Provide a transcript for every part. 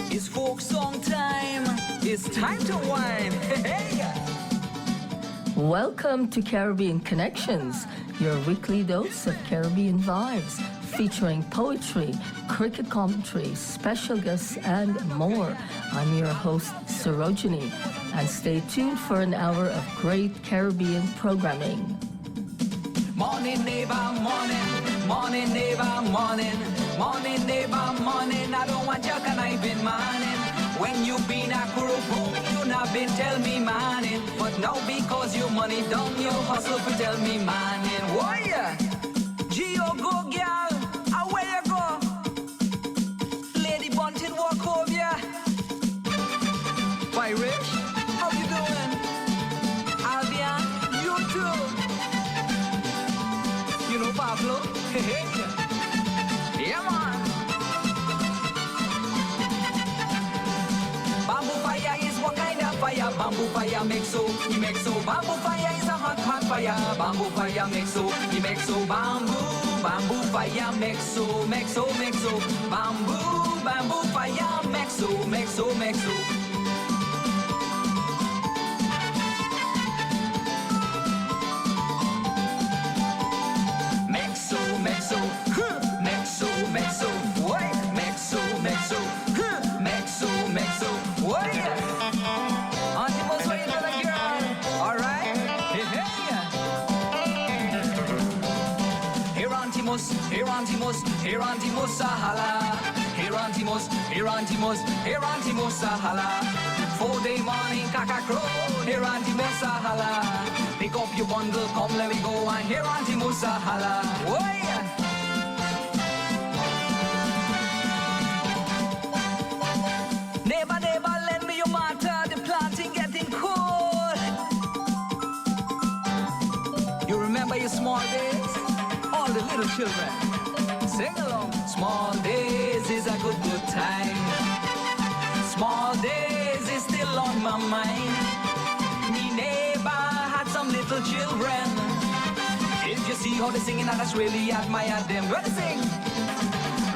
It's folk song time. It's time to wine. Hey. Welcome to Caribbean Connections, your weekly dose of Caribbean vibes, featuring poetry, cricket commentary, special guests, and more. I'm your host, Sarojini, and stay tuned for an hour of great Caribbean programming. Morning, neighbor, morning. Morning, neighbor, morning. Morning, neighbor, morning. I don't want your conniving morning. When you been a kurupu, you not been tell me morning. But now because you money down, you hustle for tell me morning. Why? Gio go girl, away you go. Lady Bunting walk home, yeah. Why Rich? How you doing? Albion, you too. You know Pablo? Hey, yeah man. Bamboo fire is what kind of fire? Bamboo fire makes so, he makes so. Bamboo fire is a hot, hot fire. Bamboo fire makes so, he makes so. Bamboo fire makes so, makes so, makes so. Bamboo fire makes so, makes so, makes so. Herantimos Sahala, Herantimos Sahala. 4-day morning kaka crow, Herantimos Sahala. Pick up your bundle, come let me go and Herantimos Sahala. Oi! Neighbor, neighbor, lend me your matter, the planting getting cold. You remember your small days? All the little children. Sing along. Small days is a good time. Small days is still on my mind. Me neighbor had some little children. If you see how they singing, I just really admire them. What they sing?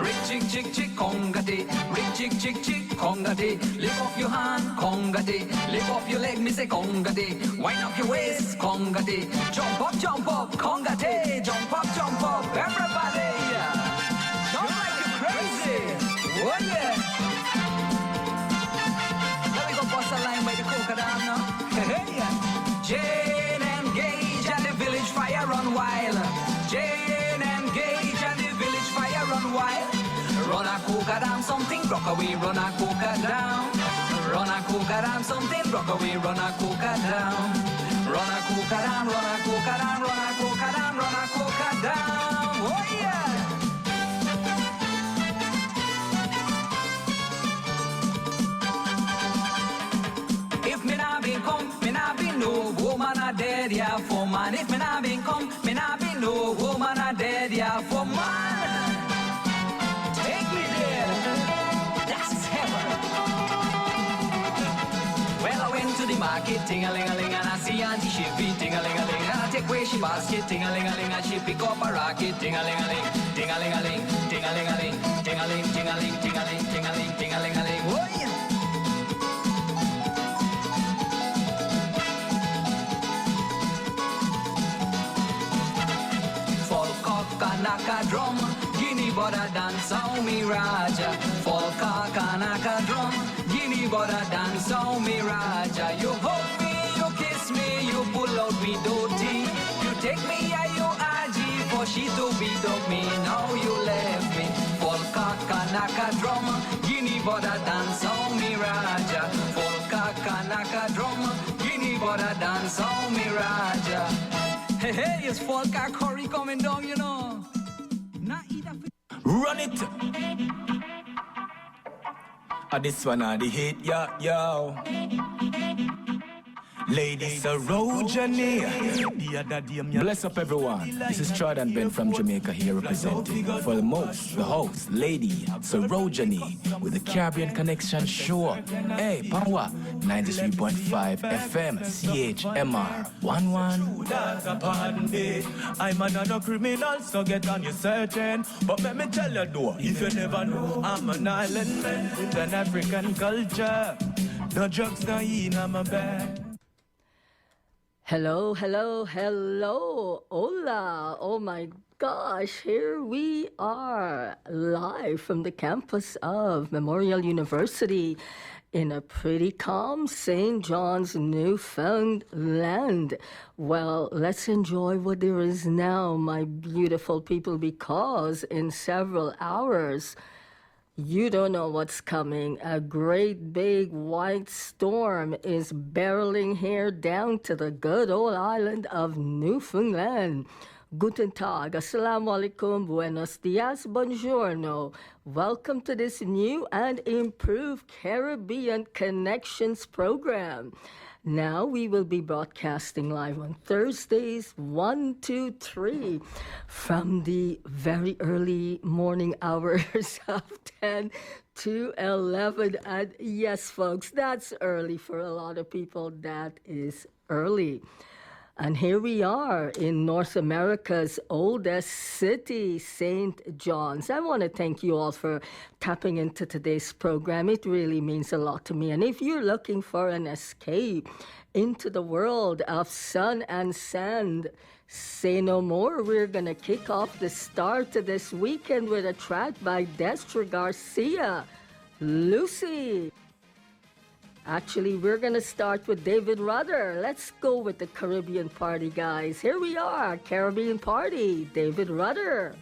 Rick chick chick chick conga day. Rick chick chick chick conga day. Lift off your hand, conga day. Lift off your leg, me say conga day. Wind up your waist, conga day. Jump up, conga day. Jump up, everybody. Oh yeah! Let me go bust a line by the crocodile now. Hey, Jane and Gage and the village fire run wild. Jane and Gage and the village fire run wild. Run a coca down, something rock away. Run a coca down. Run a coca down, something rock away. Run a coca down. Run a coca down. Run a coca down. Run a coca down. Run a coca down. Oh yeah! Me nah be no woman a dead, yeah, for man. If me nah been come, me nah be no woman a dead, yeah, for man. Take me there, that's heaven. Well, I went to the market, ting-a-ling-a-ling, and I see Auntie Shippy, ting-a-ling-a-ling, and I take away she basket, ting-a-ling-a-ling, and she pick up a rocket, ting-a-ling-a-ling, ting-a-ling-a-ling, ting-a-ling-a-ling, ting-a-ling, ting-a-ling, ting-a-ling, ting-a-ling, ting-a-ling-a-ling. Oh yeah. Kanaka drum, Guinea border dance, oh me Raja. Folka kanaka drum, Guinea border dance, oh me Raja. You hug me, you kiss me, you pull out me dhoti. You take me a you aji, for she to beat up me, now you left me. Folka kanaka drum, Guinea border dance, oh me Raja. Folka kanaka drum, Guinea border dance, oh me Raja. Hey, hey, it's Folka Curry coming down, you know. Run it! This one the hit, yo. Ladies Sarojani. Bless up everyone. This is Jordan Ben from Jamaica here representing for the most, the host, Lady Sarojani with the Caribbean Connection Show. Hey, Panwa, 93.5 FM, CHMR 11. That's a pardon day. I'm another criminal, so get on your searching. But let me tell you though, if you never know, I'm an island man with an African culture. No drugs, no in my bag. Hello, hello, hello. Hola. Oh my gosh, here we are live from the campus of Memorial University in a pretty calm St. John's, Newfoundland. Well, let's enjoy what there is now, my beautiful people, because in several hours, you don't know what's coming. A great big white storm is barreling here down to the good old island of Newfoundland. Guten Tag, Assalamu alaikum, buenos dias, buongiorno. Welcome to this new and improved Caribbean Connections program. Now we will be broadcasting live on Thursdays, 1, 2, 3, from the very early morning hours of 10 to 11. And yes, folks, that's early for a lot of people. That is early. And here we are in North America's oldest city, St. John's. I want to thank you all for tapping into today's program. It really means a lot to me. And if you're looking for an escape into the world of sun and sand, say no more. We're going to kick off the start of this weekend with a track by Destra Garcia, Lucy. Actually, we're going to start with David Rudder. Let's go with the Caribbean Party, guys. Here we are, Caribbean Party, David Rudder.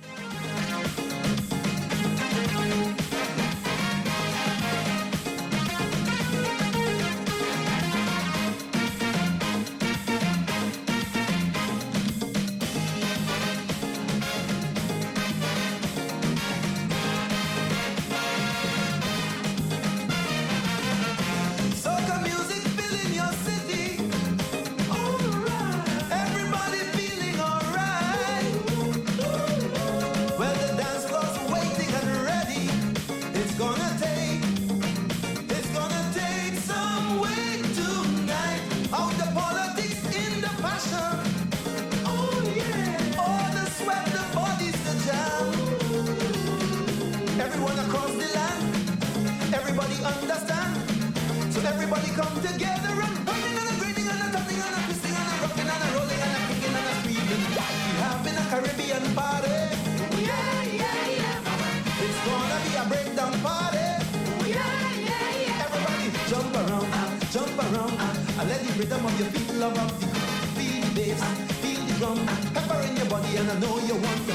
Rhythm of your feet, love of the feel the bass, feel the drum, pepper in your body, and I know you want to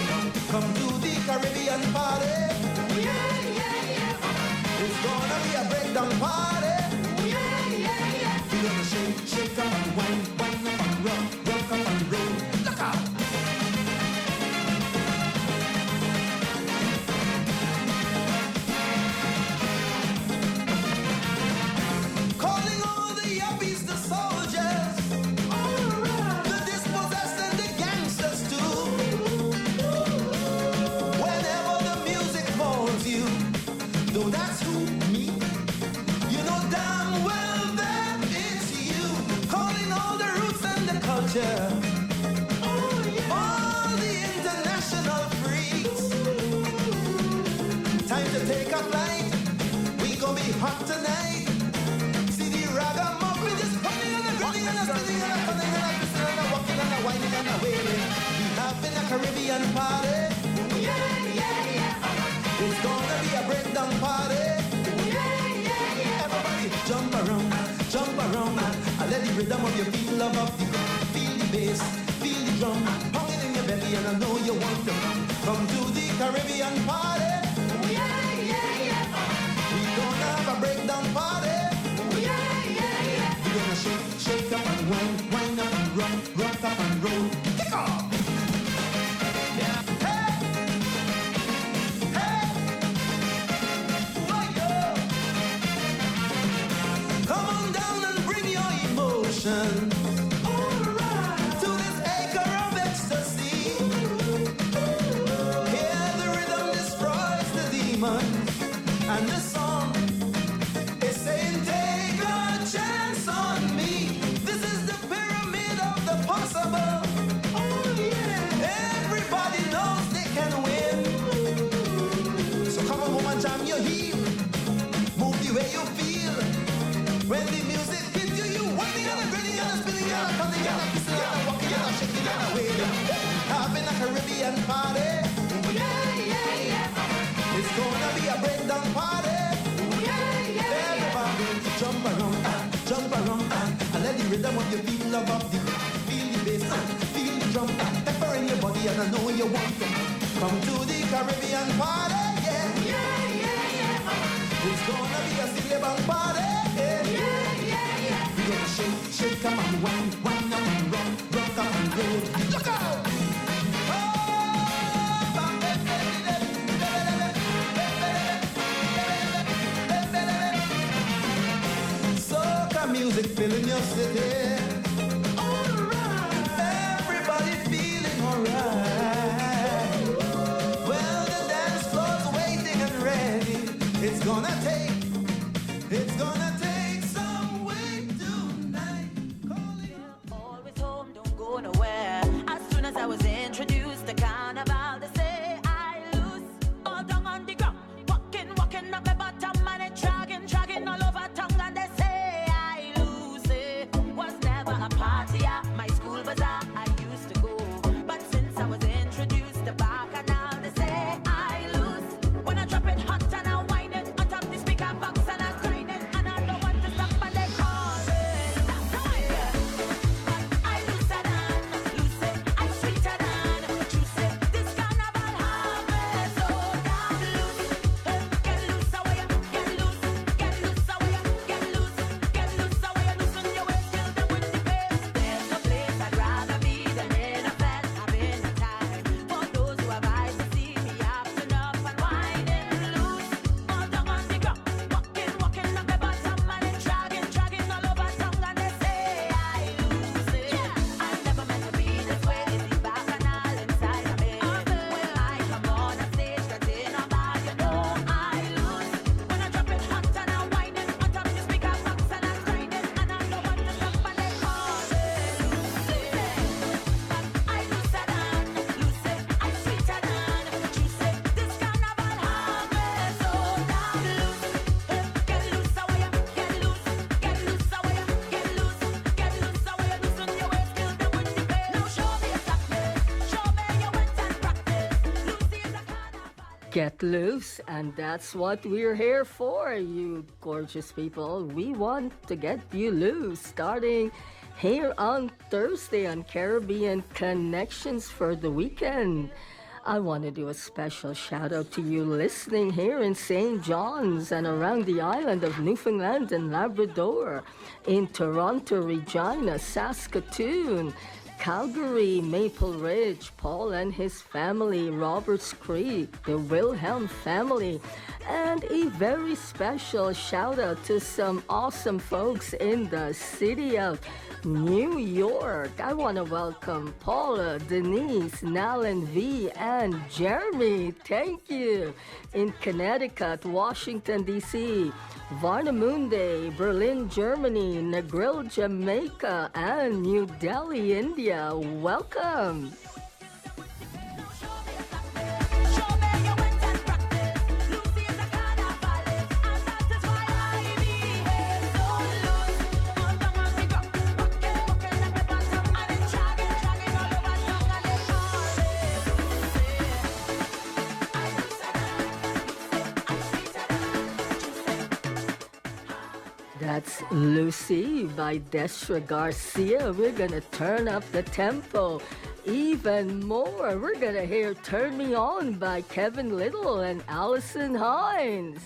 come to the Caribbean party. Yeah, yeah, yeah. It's gonna be a breakdown party. Yeah, yeah, yeah. We're gonna shake, shake up and wine, wine up and rock, rock up and roll. Look out! Calling all the yuppies, the soldiers, the dispossessed and the gangsters too. Whenever the music calls you, though that's who, me, you know damn well that it's you. Calling all the roots and the culture, all the international freaks. Time to take a flight, we gon' be hot tonight. See the ragamuffin just running and a grinning and a spinning and a cutting and a twisting and a walking and a whining and a wailing. We having a Caribbean party. Yeah, yeah, yeah. It's gonna be a breakdown party. Yeah, yeah, yeah. Everybody jump around, and let the rhythm of your feet love up the feel the bass, feel the drum, pounding in your belly, and I know you want to come to the Caribbean party. Yeah, yeah, yeah. We gonna have a breakdown party. We're gonna shake, shake up and wine, wine up and rock, rock up and roll. Kick off! Yeah. Hey! Hey! Why-yo! Come on down and bring your emotion. solution to this acre of ecstasy. Here the rhythm destroys the demons, and the song is saying, take a chance on me. This is the pyramid of the possible. Everybody knows they can win. So come on, woman, jam your heel. Move the way you feel. When the music hits you, you whining and grinning and spinning and coming and kissing and walking and shaking and waving. Having a Caribbean party. It's gonna be a breakdown party. Everybody jump around, and let the rhythm of your feet love up the feel the bass, feel the drum, pepper in your body, and I know you want them. Come to the Caribbean party, It's gonna be a silly party, We're gonna shake, come on, wine, and rock and roll. Look out! Soca music filling your city. Everybody feeling alright. Well, the dance floor's waiting and ready. It's gonna take some way tonight. Always home, don't go nowhere. As soon as I was introduced to Carnival, they say I lose all down on the ground. Walking up my bottom and it dragging all over tongue, and they say I lose it. Was never a party at my school bazaar I used to go, but since I was introduced to Bacchanal, they say I lose. When I drop it hot and I whine it on top the speaker box and I grind it, and I don't want to stop and they call it. Stop right. I lose it, I sweeter than juice it. This carnival have me so damn loose. Get loose away, get loose away, get loose away, loosen your waist, kill them with the bass. There's no place I'd rather be than in a fest, having a time. For those who have eyes to see me acting up and whining loose, all down on the ground, walking up the bottom and it dragging all over tongue, and they say I lose it. I never meant to be this way. It's the Bacchanal inside of me. When I come on a stage, that's in a bar, you know I lose. When I drop it hot and I whine it on top the speaker box and I grind it, and I don't want to stop and they call it lose it. I lose it, I sweeter than juice it. This carnival have me so damn loose. Get loose away, get loose away, loosen your waist, kill them with the bass. Now show me your softness, show me your wet and practice. Lucy is a carnival. Get loose, and that's what we're here for, you gorgeous people. We want to get you loose, starting here on Thursday on Caribbean Connections for the weekend. I want to do a special shout out to you listening here in St. John's and around the island of Newfoundland and Labrador, in Toronto, Regina, Saskatoon, Calgary, Maple Ridge, Paul and his family, Roberts Creek, the Wilhelm family, and a very special shout out to some awesome folks in the city of New York. I want to welcome Paula, Denise, Nalan V, and Jeremy. Thank you. In Connecticut, Washington, D.C., Varnamunde, Berlin, Germany, Negril, Jamaica, and New Delhi, India. Welcome. Show me your wet and practice. Lucy is a carnivalist, and that is why I behave so loose. All down on the ground, walking up the bottom, and it's dragging all over tongue, and they call it lose it. I lose it, I sweeter than juice it. That's Lucy by Destra Garcia. We're gonna turn up the tempo even more. We're gonna hear Turn Me On by Kevin Little and Allison Hines.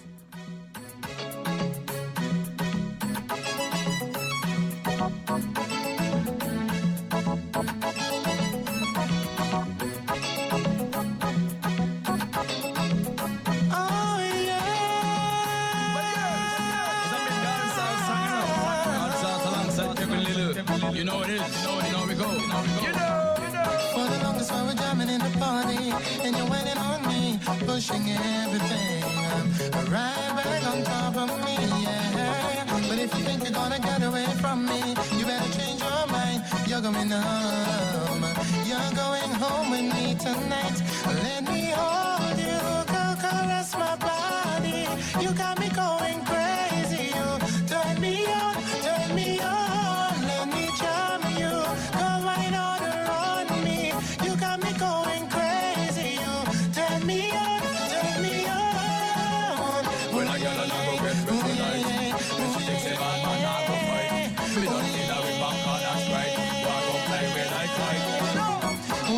Kevin Little. You know it is. You know we go. For the longest while we're jamming in the party, and you're waiting on me, pushing everything. Right back on top of me, yeah. But if you think you're gonna get away from me, you better change your mind. You're going home. You're going home with me tonight. Let me hold you, go caress my body. You got me going crazy. You turn me on, turn me on. Let me charm you, go right on around me. You got me going crazy. You turn me on, turn me on. When I get a go get me tonight. When she thinks that man, I go fight. We don't see that we back on, that's right. Walk up play with I fight.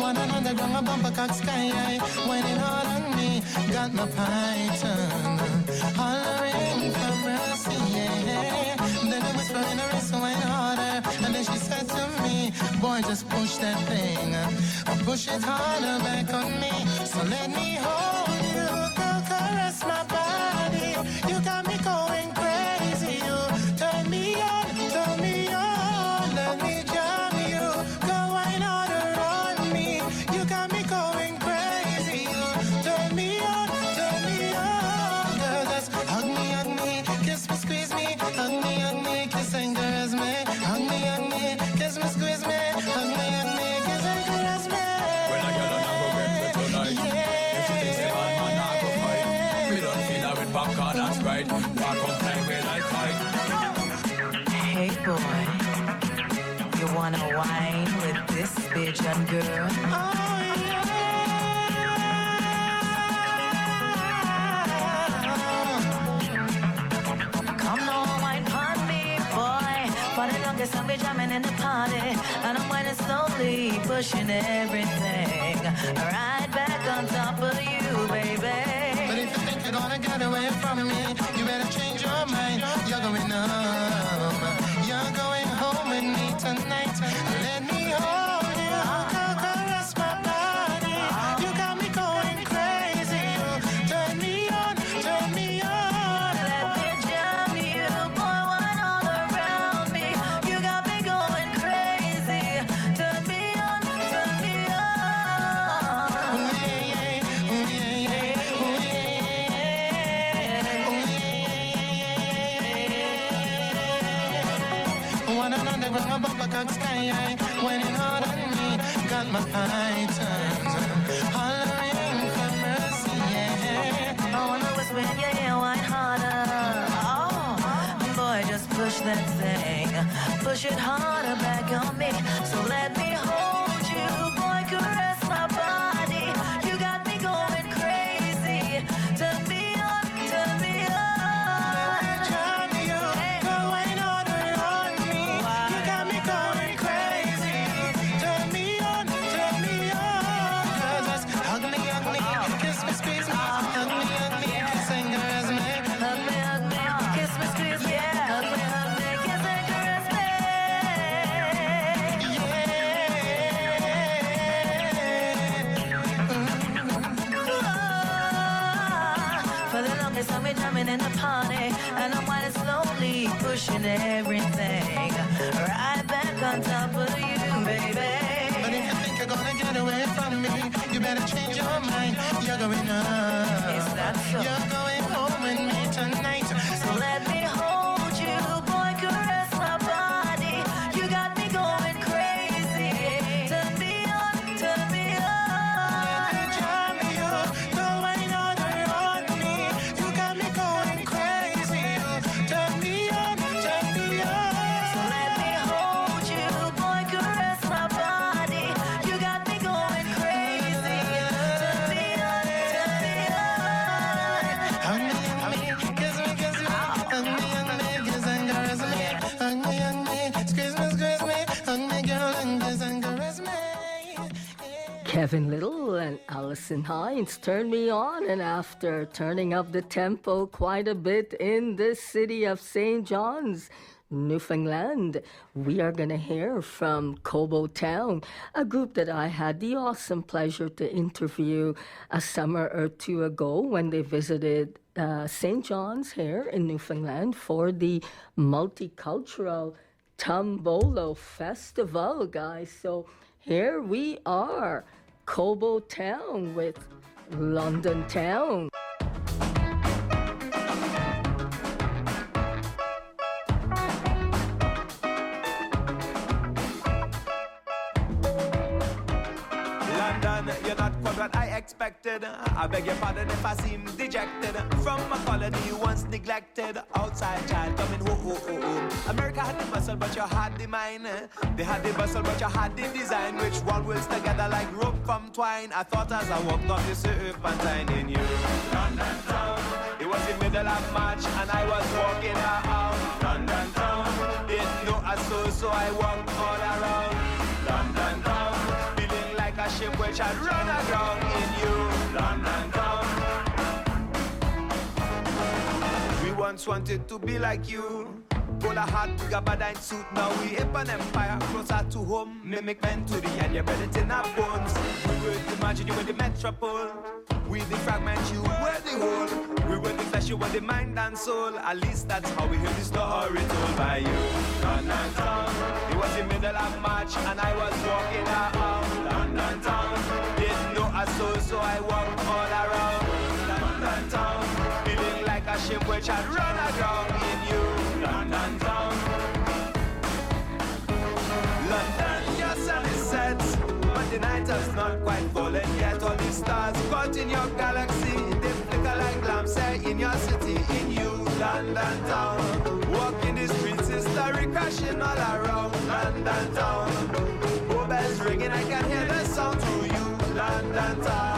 One on underground, a bumper cock sky high, whining all on me, got my python, hollering for mercy, yeah. Then I whisper in her ear, so wine harder, and then she said to me, boy, just push that thing, push it harder back on me, so let me hold you, girl, caress my body, you got me going crazy, you turn me on, let me jam you, go wine harder on me, you got me going crazy, you turn me on, girl, just hug me, kiss me, squeeze me, hug me, kiss and caress me, hug me, kiss me, squeeze me, hug me, kiss and caress me. When I get a go get me tonight. If she thinks that man, I go fight. We don't see that we back on, that's right. Walk up play with I fight. Hey boy, you wanna wine with this bitch and girl? Come on, wine pon me, boy. For the longest I've been jamming in the party, and I'm whining slowly, pushing everything right back on top of you, baby. But if you think you're gonna get away from me, you better change your mind. You're going home. You're going home with me tonight. Let me hold you, girl, caress my body. You got me going crazy. You turn me on, turn me on. Let me jam you, boy, wine all around me. You got me going crazy. Turn me on, turn me on. Ooh, yeah, yeah, ooh, yeah, yeah, ooh, yeah. One and underground, a bumper cock sky high, whining hard on me, got my pythons, hollering for mercy, yeah. I wanna whisper in your ear, wine harder. Oh, boy, just push that thing. Push it harder back on me. So let me hold you, boy, caress my body. You got me going crazy. Turn me on, turn me on. Charm you, go wine harder on me, you got me going crazy. Turn me on, girl, just hug me, kiss me, squeeze me, hug me, kiss and caress me. Hug me, kiss me, squeeze me. Hug me, kiss and caress me. For the longest I've been jamming in the party, and I'm whining slowly, pushing everything right back on top of you, baby. But if you think you're gonna get away from me, you better change your mind. You're going home. Is that so? You're going home with me tonight. So let me hold you, boy, caress my body. You got me going crazy. Turn me on, turn me on. Charm you, go wine harder on me. You got me going crazy. Turn me on, turn me on. So let me hold you, boy, caress my body. You got me going crazy. Turn me on, turn me on. Hug me, kiss me, hug me, kiss and caress me. Hug me, squeeze me, hug me, girl, and kiss and caress me. Kevin Little and Allison Hines Turn Me On, and after turning up the tempo quite a bit in the city of St. John's, Newfoundland, we are going to hear from Cobo Town, a group that I had the awesome pleasure to interview a summer or two ago when they visited St. John's here in Newfoundland for the Multicultural Tambolo Festival, guys. So here we are, Cobo Town with London Town. London, you're not quite what I expected. I beg your pardon if I seem dejected. From a colony once neglected, outside child coming home. America had the muscle, but you had the mind. They had the bustle, but you had the design. Which one wills together like rope from twine? I thought as I walked up the serpentine in you, London town. It was the middle of March, and I was walking around London town. Didn't know a soul, so I walked all around London town. Feeling like a ship which had run aground in you, London town. We once wanted to be like you. Bowler hat, gabardine suit, now we ape an empire closer to home. Mimic men to the end, you build it in our bones. We would imagine you were the metropole. We the fragment, you were the whole. We were the flesh, you were the mind and soul. At least that's how we hear the story told by you. London town, it was the middle of March, and I was walking around London town. Didn't know a soul, so I walked all around London town. Feeling like a ship which had run aground in you, London town. London, your sun is set, but the night has not quite fallen yet. All the stars caught in your galaxy, they flicker like lamps in your city, in you, London town. Walking the streets, history crashing all around London town. Oh, bells ringing, I can hear the sound through you, London town.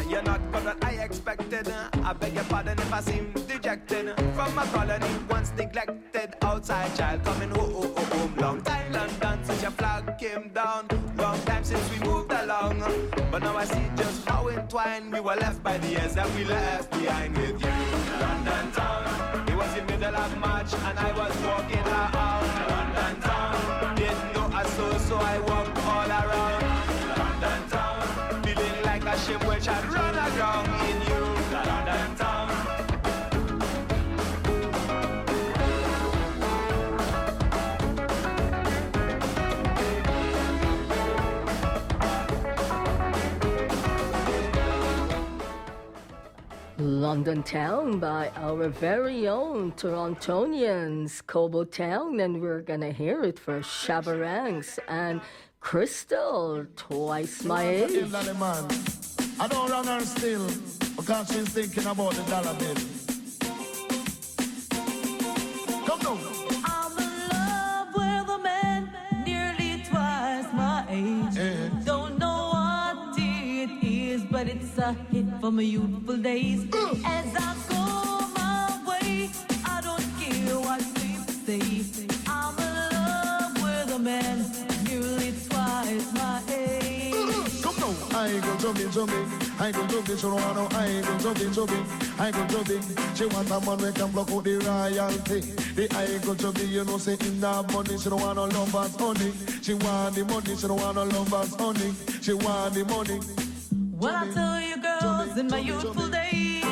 You're not what I expected. I beg your pardon if I seem dejected. From a colony once neglected, outside child coming home. Long time London since your flag came down. Long time since we moved along. But now I see just how entwined we were left by the years that we left behind with you. London town, it was the middle of March, and I was walking around London town. Didn't know a soul, so I walked all around London town. Feeling like a ship which had run aground in you, London town. London Town by our very own Torontonians, Cobo Town, and we're gonna hear it for Shabarangs and Crystal, Twice My Age. I don't run her still because she's thinking about the dollar bill. Come down. I'm in love with a man nearly twice my age. Don't know what it is, but it's a hit from my youthful days. As I go my way, I don't care what people say. I'm in love with a man nearly twice my age. Come down. I ain't gonna jumping. I ain't gonna jumping, she don't want no. I ain't gonna jumping. I ain't gonna jumping. She want a man who can block out the royalty. The I ain't gonna jumping, you know, say in that money. She don't want no lovers honey. She want the money, she don't want no lovers honey. She want the money. Well, I tell you girls, in my youthful days,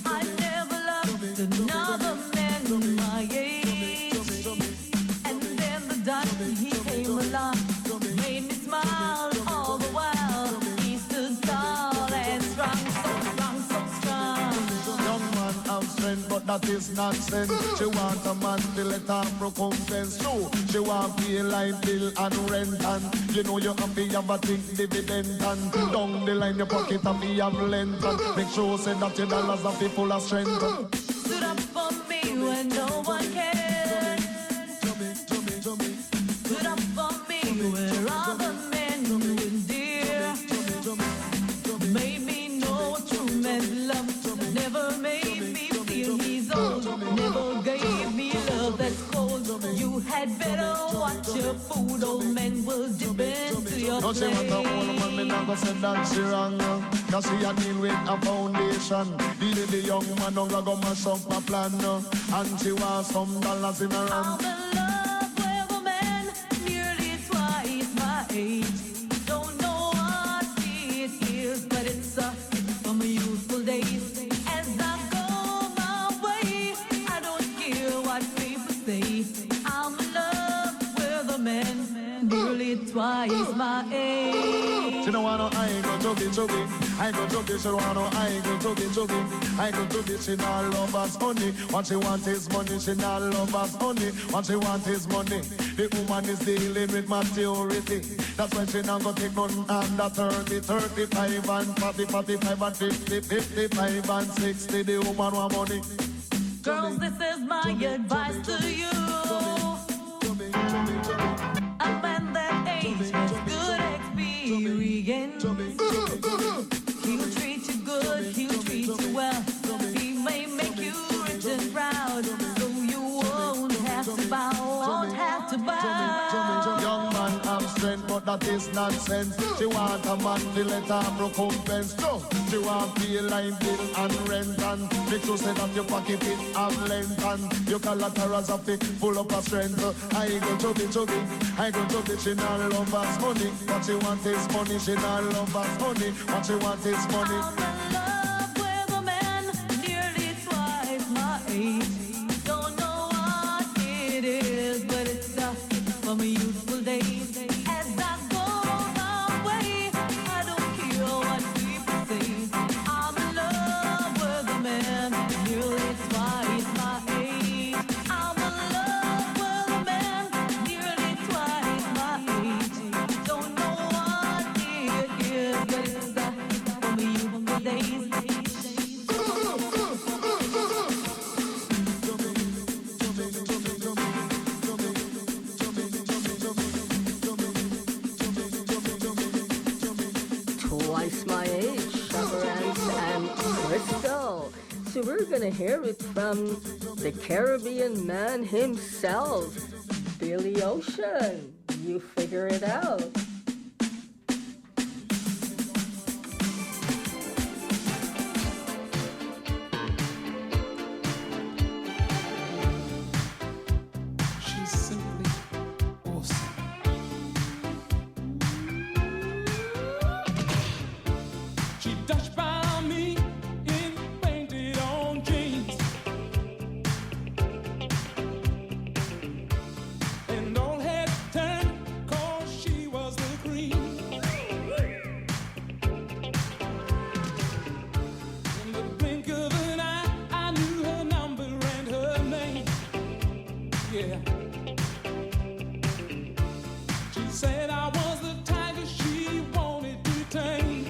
I never loved another man my age. And then the diamond, he came along, made me smile all the while. He stood tall and strong, so strong, so strong. Young man have strength, but that is nonsense. She want a man to let her recompense. So she want pay light bill and rent, and you know you happy have a think dividend, and down the line your pocket have be have length, and make sure say that your dollars are full of strength. Stood up for me when no one cared. Stood up for me where other men wouldn't dare. Made me know what true man's love. Never made me feel he's old. Never gave me love that's cold. You had better watch your food, old men will dip into your Don't say what the old man me not go say that she wrong. Cause she a deal with a foundation. The young man don't go mash up a plan. And she wants some dollars in her hand. I'm in love with a man nearly twice my age. Don't know what it is, but it's from my youthful days. As I go my way, I don't care what people say. I'm in love with a man nearly twice my age. She don't want no I go chubby. I go chubby, she don't want no I go chubby. I go chubby, she not love us honey. What she want is money, she not love us honey. What she want is money. The woman is dealing with maturity. That's why she not go take none under 30, 35 and 40, 45 and 50, 55 and 60. The woman want money. Girls, this is my advice to you. A man that age has good experience. He'll treat you good, he'll treat you well. He may make you rich and proud, so you won't have to bow, won't have to bow. Young man have strength, but that is nonsense. She want a man to let her recompense. She want feel like bill and rent and make sure say that your pocket it have length and your collaterals have to full up of strength. I go chubby, I go chubby, she not love us money. What she want is money, she not love us money. What she want is money. I'm in love with a man nearly twice my age. Don't know what it is, but it's from my youthful days. As I go my way, I don't care what people say. I'm in love with a man nearly twice my age. I'm in love with a man nearly twice my age. Don't know what it is, but it's from my youthful days. Twice my age, Chavarance and Crystal. So we're gonna hear it from the Caribbean man himself, Billy Ocean. You figure it out. She's simply awesome. She dashed by me in painted on jeans and all head turned 'cause she was the queen. In the blink of an eye, I knew her number and her name. Yeah. She said I was the tiger she wanted to tame.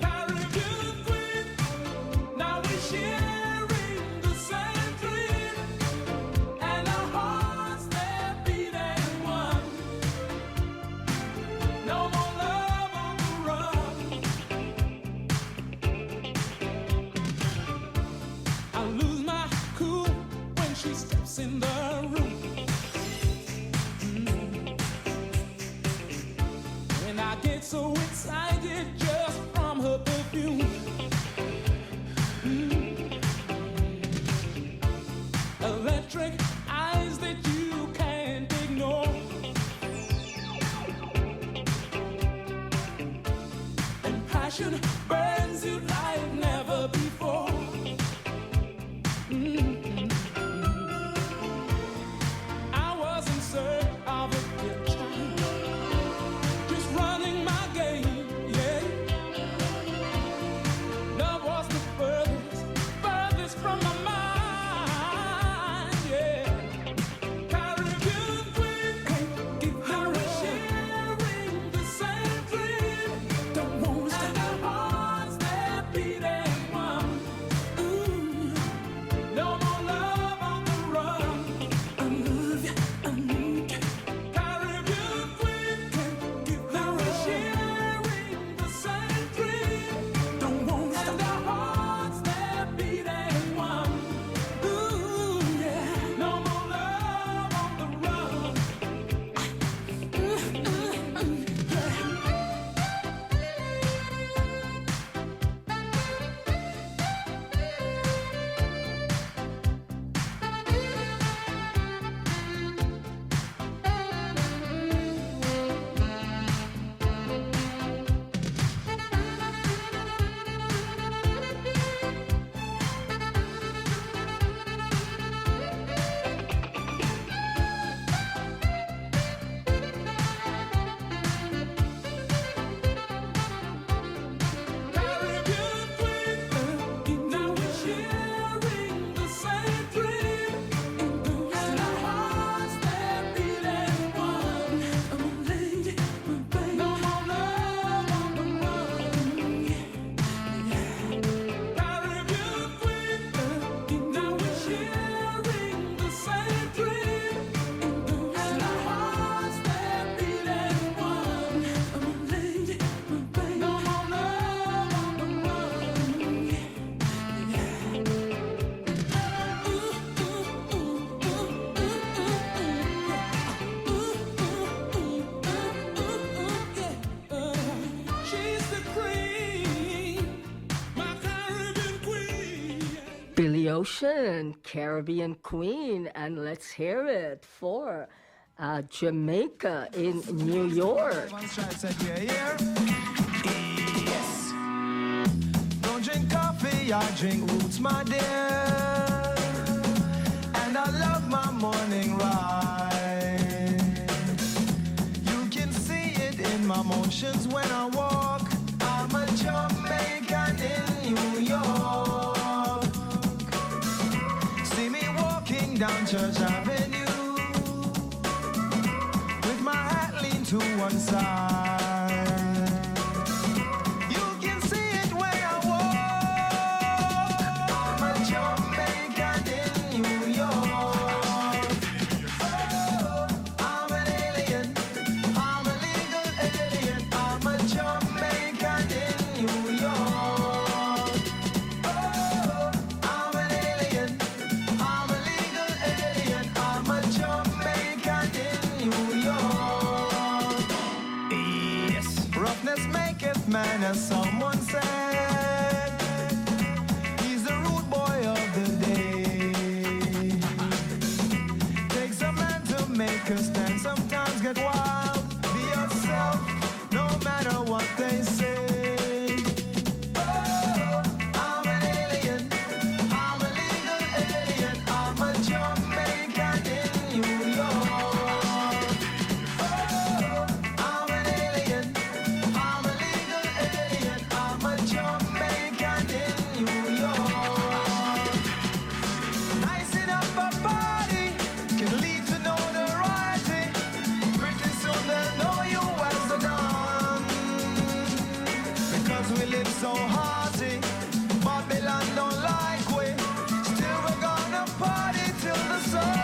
Caribbean queen, now we're sharing the same dream, and our hearts they're beating one. No more love on the run. I lose my cool when she steps in the room. And I get so excited just from her perfume. Electric eyes that you can't ignore. And passion burns you like never before. I was in search of a good child, just running my game, yeah. Love was the furthest from my mind, yeah. Caribbean queen, can't give her a sharing the same dream. Don't want to stop. And our hearts they're beating. Ocean, Caribbean Queen, and let's hear it for Jamaica in New York. Yes. Don't drink coffee, I drink roots, my dear. And I love my morning ride. You can see it in my motions when I walk. I'm a Jamaican in New York. See me walking down Church Avenue with my hat leaned to one side. You can see it when I walk. I'm a Jamaican in New York. Oh, I'm an alien. I'm a legal alien. I'm a Jamaican in New York. Oh, I'm an alien. I'm a legal alien. I'm a Jamaican in New York. Yes. Roughness maketh man, as someone said. He's the rude boy of the day. Takes a man to make a stand. Sometimes get wild. Be yourself, no matter what they say. Oh, I'm an alien. I'm a legal alien. I'm a Jamaican in New York. Oh, I'm an alien. I'm a legal alien. I'm a Jamaican in New York. Nice enough a party can lead to notoriety. Pretty soon they'll know you as the Don. Because we live so hearty, Babylon don't like we. Still we're gonna party till the sun.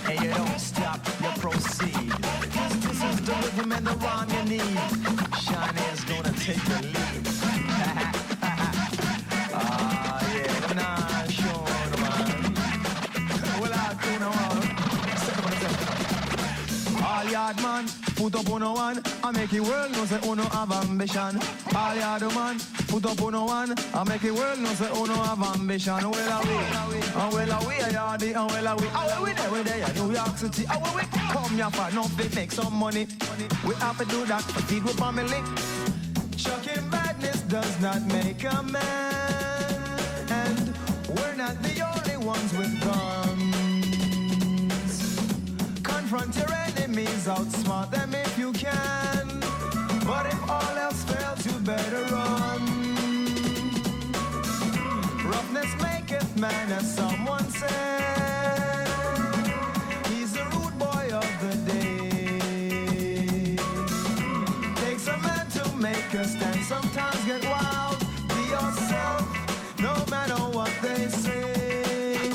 And you don't stop, you proceed. This is the rhythm and the rhyme you need. Shiny is gonna take the lead. Ah, yeah, them not sure, man. Well, I do know all yard man, put up on one. I make the world know say uno have ambition. All yard man, put up on one. I make the world know say uno have ambition. Well away, yardy, and well away there, we there, New York City. Away we come here for nothing, make some money. We have to do that to feed with family. Shocking badness does not make a man, and we're not the only ones with guns. Confront your enemies, outsmart them if you can. But if all else fails, you better run. Roughness maketh man, as someone said. He's the rude boy of the day. Takes a man to make a stand. Sometimes get wild. Be yourself, no matter what they say.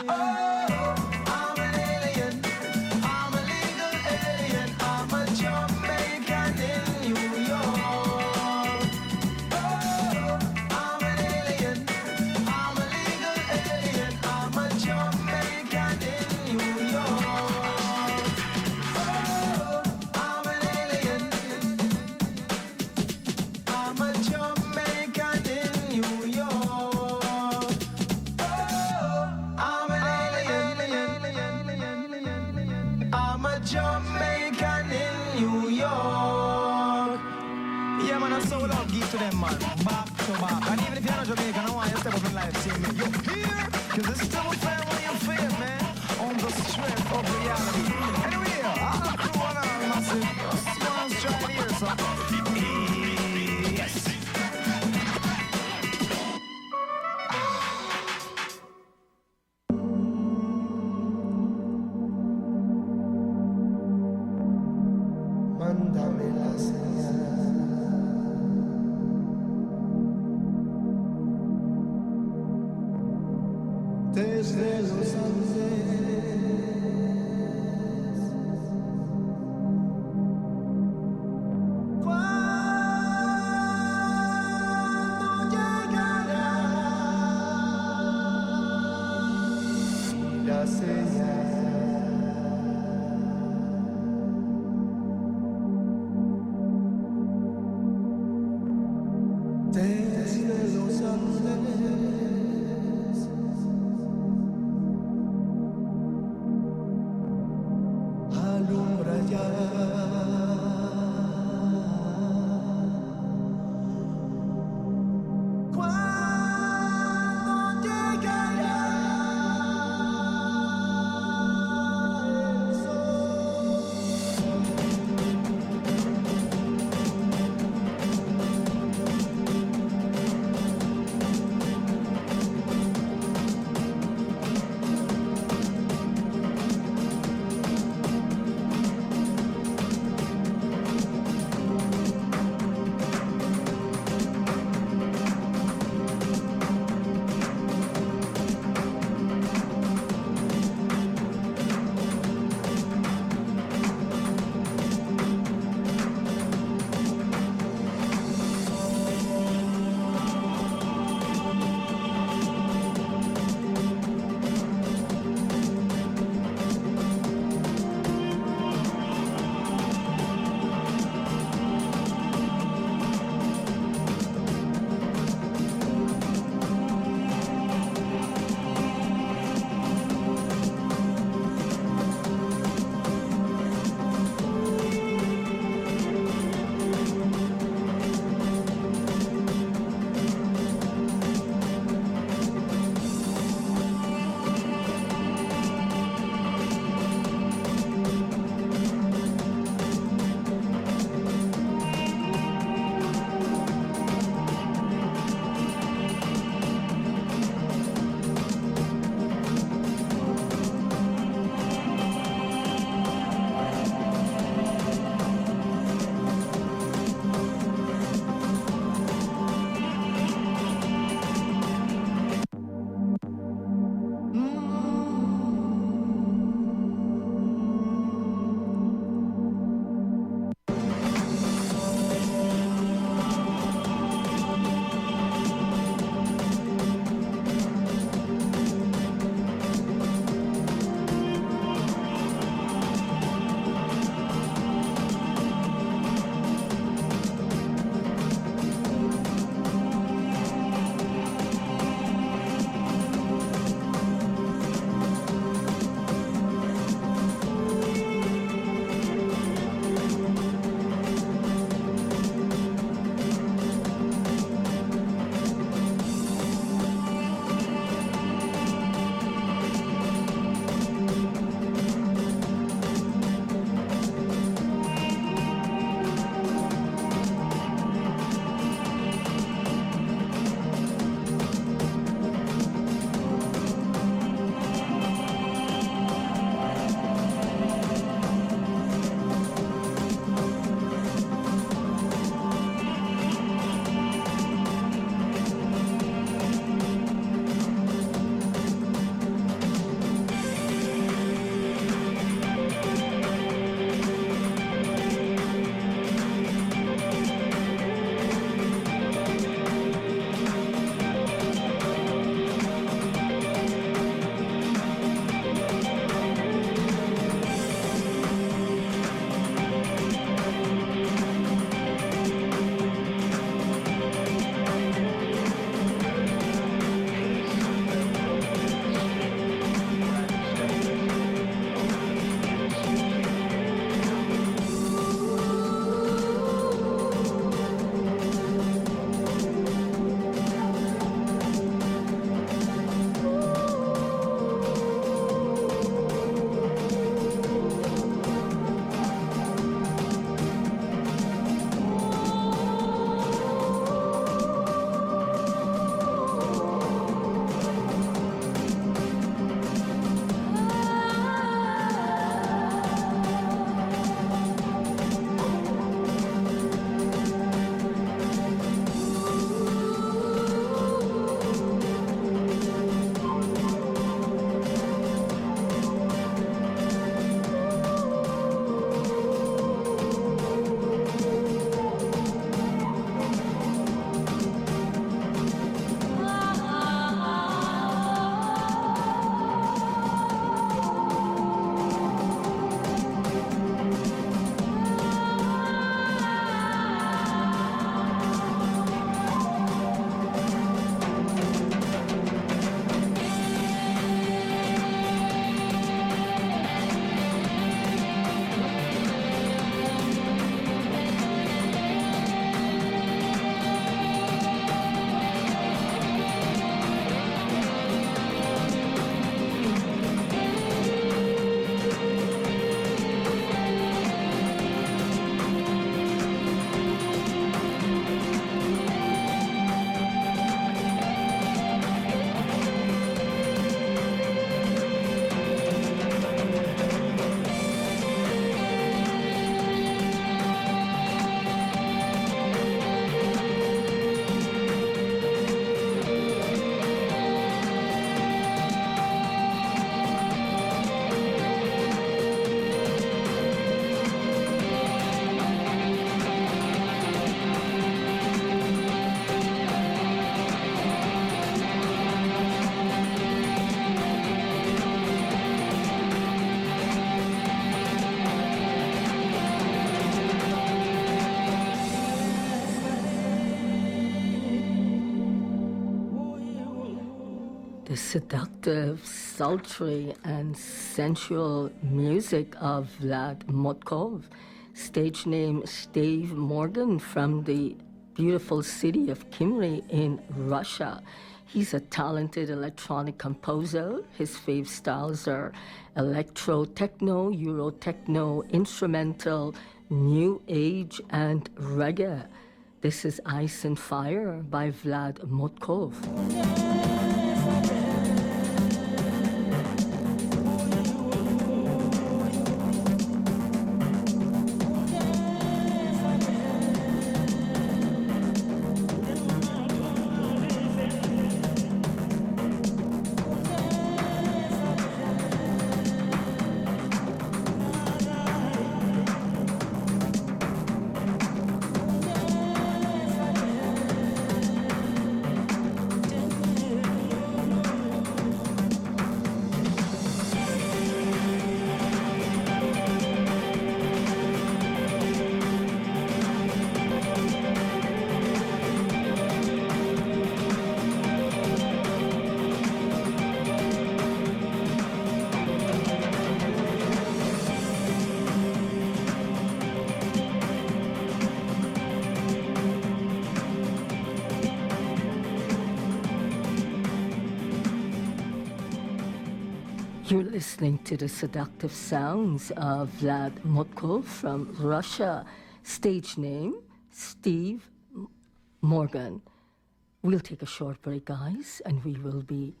Oh, I'm an alien. I'm a legal alien. I'm a Jamaican in New York. Oh, I'm an alien. I'm a legal alien. I'm a Jamaican in New York. Oh, I'm an alien. I'm a Jamaican in New York. Oh, I'm an alien. I'm a Jamaican in New York. Yeah, man, I so love give to them, man. Back to back. And even if you're not Jamaican, I want you to step up in life, see me. You're here, cause this is still fair when you feel, man. On the strength of reality. Anyway, all the crew and all massive. Smells try here, so. Yes. Mándame la señal. Desde The seductive, sultry, and sensual music of Vlad Motkov, stage name Steve Morgan, from the beautiful city of Kimry in Russia. He's a talented electronic composer. His fave styles are electro, techno, Euro techno, instrumental, new age, and reggae. This is Ice and Fire by Vlad Motkov. You're listening to the seductive sounds of Vlad Motkov from Russia. Stage name, Steve Morgan. We'll take a short break, guys, and we will be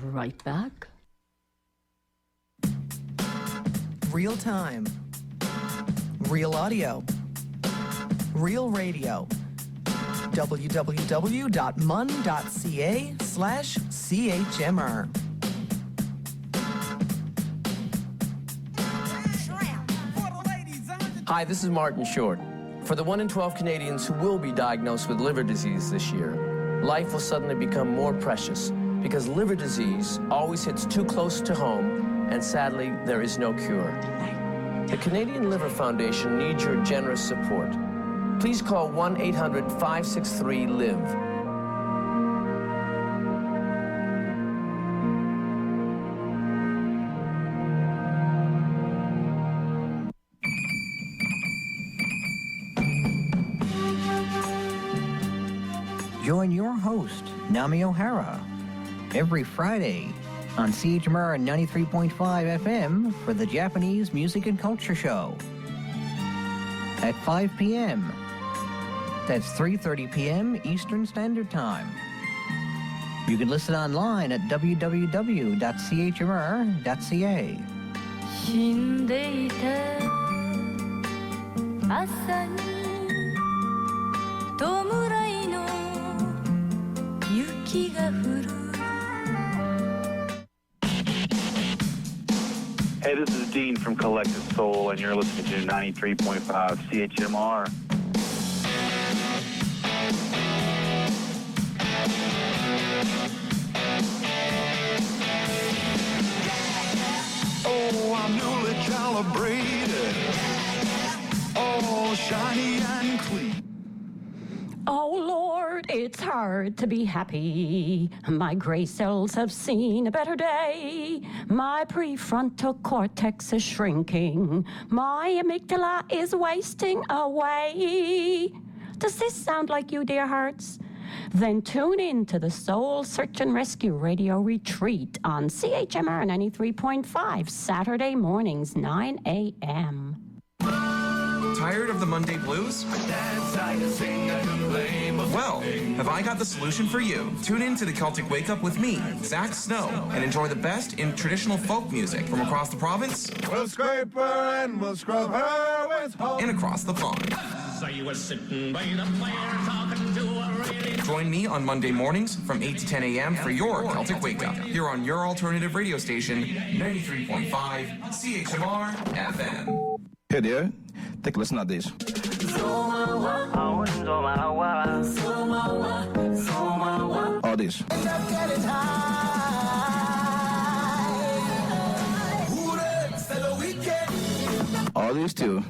right back. Real time. Real audio. Real radio. www.mun.ca/CHMR. Hi, this is Martin Short. For the 1 in 12 Canadians who will be diagnosed with liver disease this year, life will suddenly become more precious because liver disease always hits too close to home, and sadly, there is no cure. The Canadian Liver Foundation needs your generous support. Please call 1-800-563-LIVE. Join your host, Nami O'Hara, every Friday on CHMR 93.5 FM for the Japanese Music and Culture Show at 5 p.m. That's 3:30 p.m. Eastern Standard Time. You can listen online at www.chmr.ca. 死んでいた朝に弔いの雪が降る Hey, this is Dean from Collective Soul, and you're listening to 93.5 CHMR. Oh, I'm newly calibrated. All shiny and clean. Oh Lord, it's hard to be happy. My gray cells have seen a better day. My prefrontal cortex is shrinking. My amygdala is wasting away. Does this sound like you, dear hearts? Then tune in to the Soul Search and Rescue Radio Retreat on CHMR 93.5, Saturday mornings, 9 a.m. Tired of the Monday blues? Well, have I got the solution for you? Tune in to the Celtic Wake Up with me, Zach Snow, and enjoy the best in traditional folk music from across the province. We'll scrape her and we'll scrub her with hope. And across the pond. So you were sitting by the fire talking to a really... Join me on Monday mornings from 8 to 10 a.m. for your Celtic Wake Up here on your alternative radio station, 93.5 CHMR FM. Hey there, take a listen at this. All this. All this too.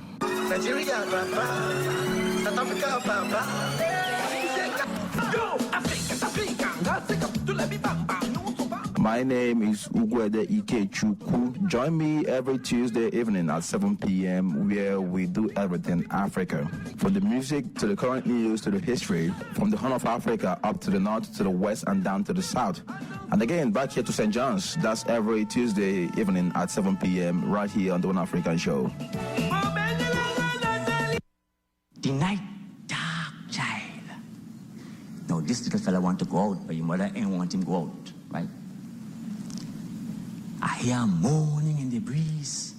My name is Ugwede Ikechukwu. Join me every Tuesday evening at 7 p.m. where we do everything Africa. From the music to the current news to the history, from the Horn of Africa up to the north to the west and down to the south. And again, back here to St. John's. That's every Tuesday evening at 7 p.m. right here on the One African Show. The night dark child. Now this little fella want to go out, but your mother ain't want him to go out, right? I hear moaning in the breeze.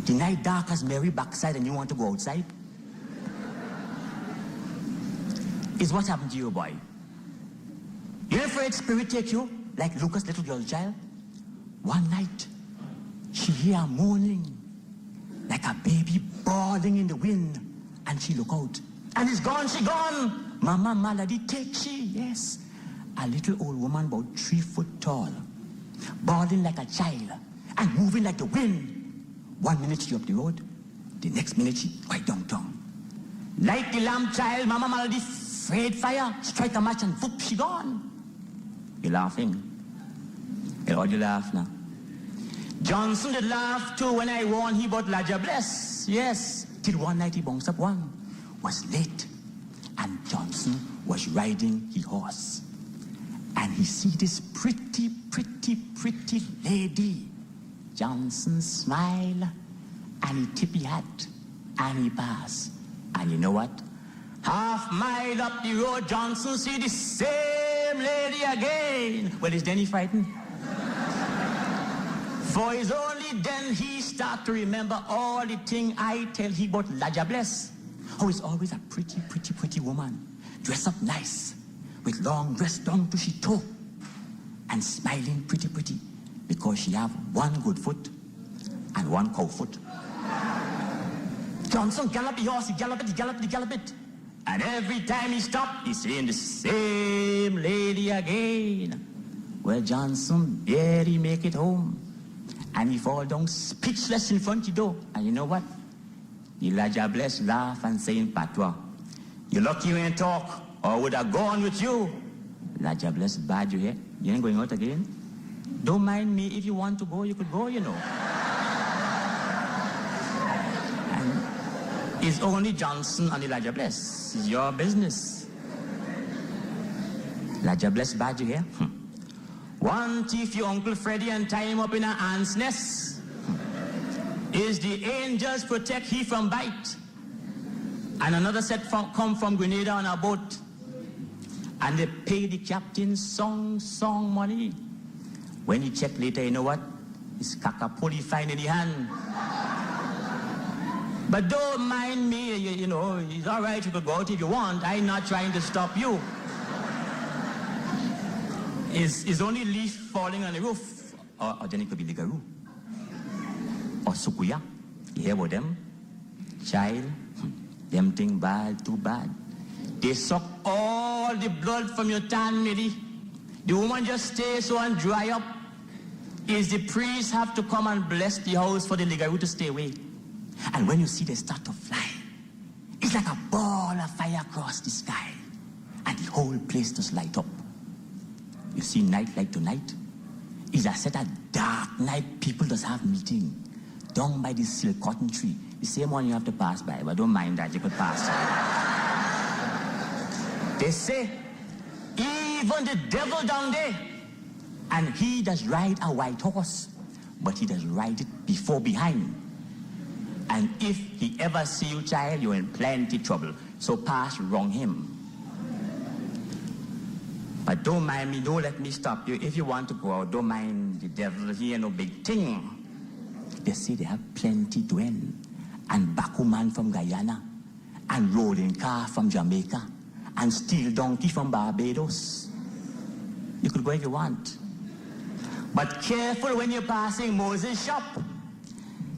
The night dark as Mary backside and you want to go outside? Is what happened to you, boy? You afraid spirit take you, like Lucas' little girl child? One night, she hear moaning, like a baby bawling in the wind, and she look out. And it's gone, she gone. Mama Malady take she, yes. A little old woman about 3 foot tall, bawling like a child, and moving like the wind. 1 minute she up the road, the next minute she right downtown. Like the lamb child, Mama Malady afraid fire, strike a match and whoop, she gone. You laughing? You know, you laugh now. Johnson did laugh too when I warned he about Ladja Bless. Yes, till one night he bounced up one. Was late, and Johnson was riding his horse. And he see this pretty lady. Johnson smile, and he tip his hat, and he pass. And you know what? Half mile up the road, Johnson see the same lady again. Well, is then he frightened? For it's only then he start to remember all the thing I tell he about Ladja Bless. How it's always a pretty woman, dressed up nice, with long dress down to she toe, and smiling pretty, because she have one good foot and one cow foot. Johnson gallop the horse, he gallop it. And every time he stop, he's seeing the same lady again. Well, Johnson barely make it home. And he fall down speechless in front of the door. And you know what? The Ladja Bless laugh and say in patois, "You lucky you ain't talk, or I would have gone with you." Ladja Bless bad you here. You ain't going out again? Don't mind me. If you want to go, you could go, you know. And it's only Johnson and the Ladja Bless. It's your business. Ladja Bless bad you here? One thief your Uncle Freddy and tie him up in an ant's nest. Is the angels protect he from bite? And another set come from Grenada on a boat. And they pay the captain song money. When he check later, you know what? It's Kakapoli fine in the hand. But don't mind me, you know, it's all right, you could go out if you want. I'm not trying to stop you. It's only leaf falling on the roof. Or then it could be Ligaroo. Or Sukuya. You hear about them? Child, them thing bad, too bad. They suck all the blood from your tan, lady. The woman just stays so and dry up. Is the priest have to come and bless the house for the Ligaroo to stay away. And when you see they start to fly, it's like a ball of fire across the sky. And the whole place just light up. You see night like tonight, is a set of dark night people just have meeting down by the silk cotton tree. The same one you have to pass by, but don't mind that, you could pass. They say, even the devil down there, and he does ride a white horse, but he does ride it behind. And if he ever see you, child, you're in plenty trouble. So pass wrong him. But don't mind me, don't let me stop you. If you want to go out, don't mind the devil, he ain't no big thing. They say they have plenty Dwen, and Baku man from Guyana, and rolling car from Jamaica, and steel donkey from Barbados. You could go if you want. But careful when you're passing Moses' shop.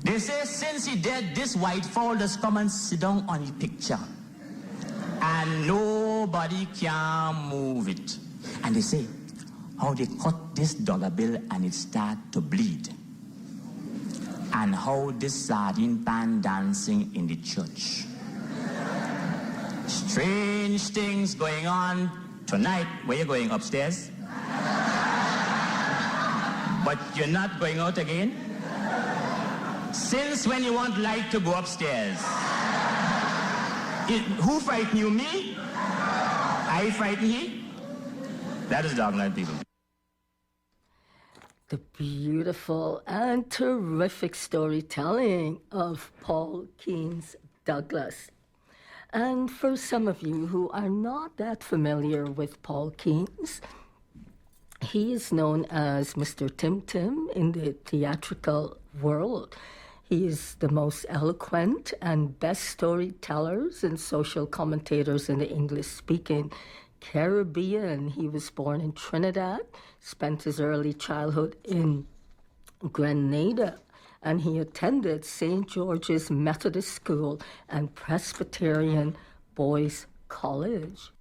They say since he dead, this white fowl just come and sit down on his picture. And nobody can move it. And they say, how they cut this dollar bill and it start to bleed. And how this sardine pan dancing in the church. Strange things going on tonight. Where you going, upstairs? But you're not going out again? Since when you want light to go upstairs? Who frightened you, me? I frighten he? That is Dogland people. The beautiful and terrific storytelling of Paul Keynes Douglas. And for some of you who are not that familiar with Paul Keynes, he is known as Mr. Tim Tim in the theatrical world. He is the most eloquent and best storytellers and social commentators in the English-speaking Caribbean. He was born in Trinidad, spent his early childhood in Grenada, and he attended St. George's Methodist School and Presbyterian Boys College.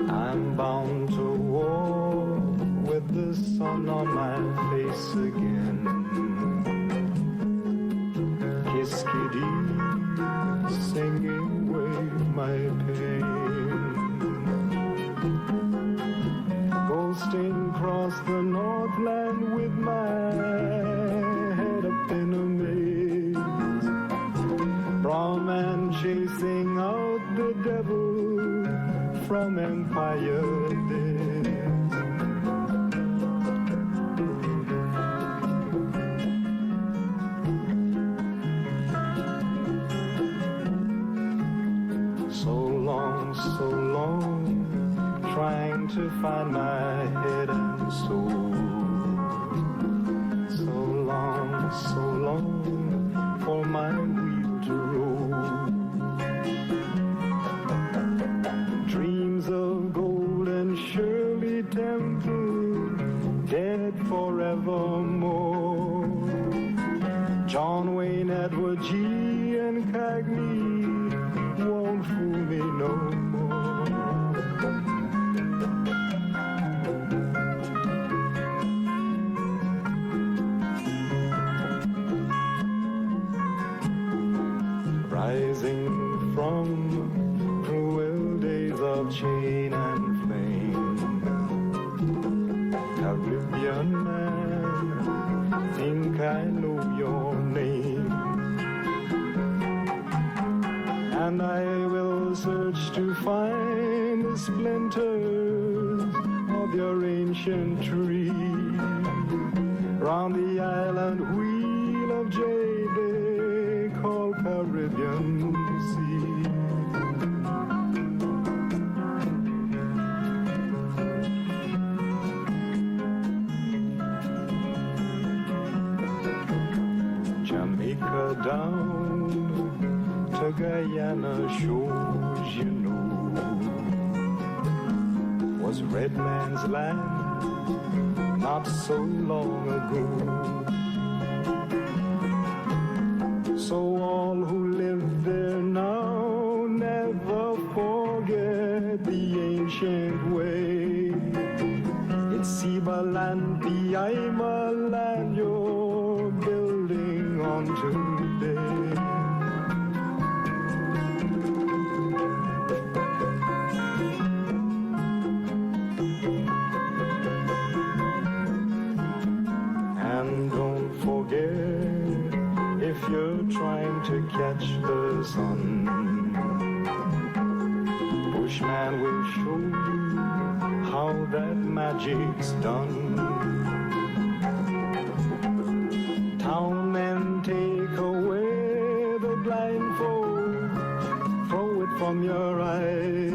I'm bound to war with the sun on my face again. Kiskadee, singing away my pain. Ghosting across the Northland with my head up in a maze. Brahman chasing out the devil from Empire days. So long, trying to find my head and soul. So long for my wheel to roll. Dreams of golden Shirley Temple, dead forevermore. John Wayne, Edward G. and Cagney won't fool me no more. Rising from cruel days of chain and flame, Caribbean man, think I know your name. And I will search to find the splinters of your ancient tree round the island wheel of jade they call Caribbean Sea. Jamaica down to Guyana shores, you know, was red man's land not so long ago. So all who live there now never forget the ancient way. It's Siba land, Piaima land you're building on today. And don't forget, if you're trying to catch the sun, Bushman will show you how that magic's done. Town men take away the blindfold, throw it from your eyes.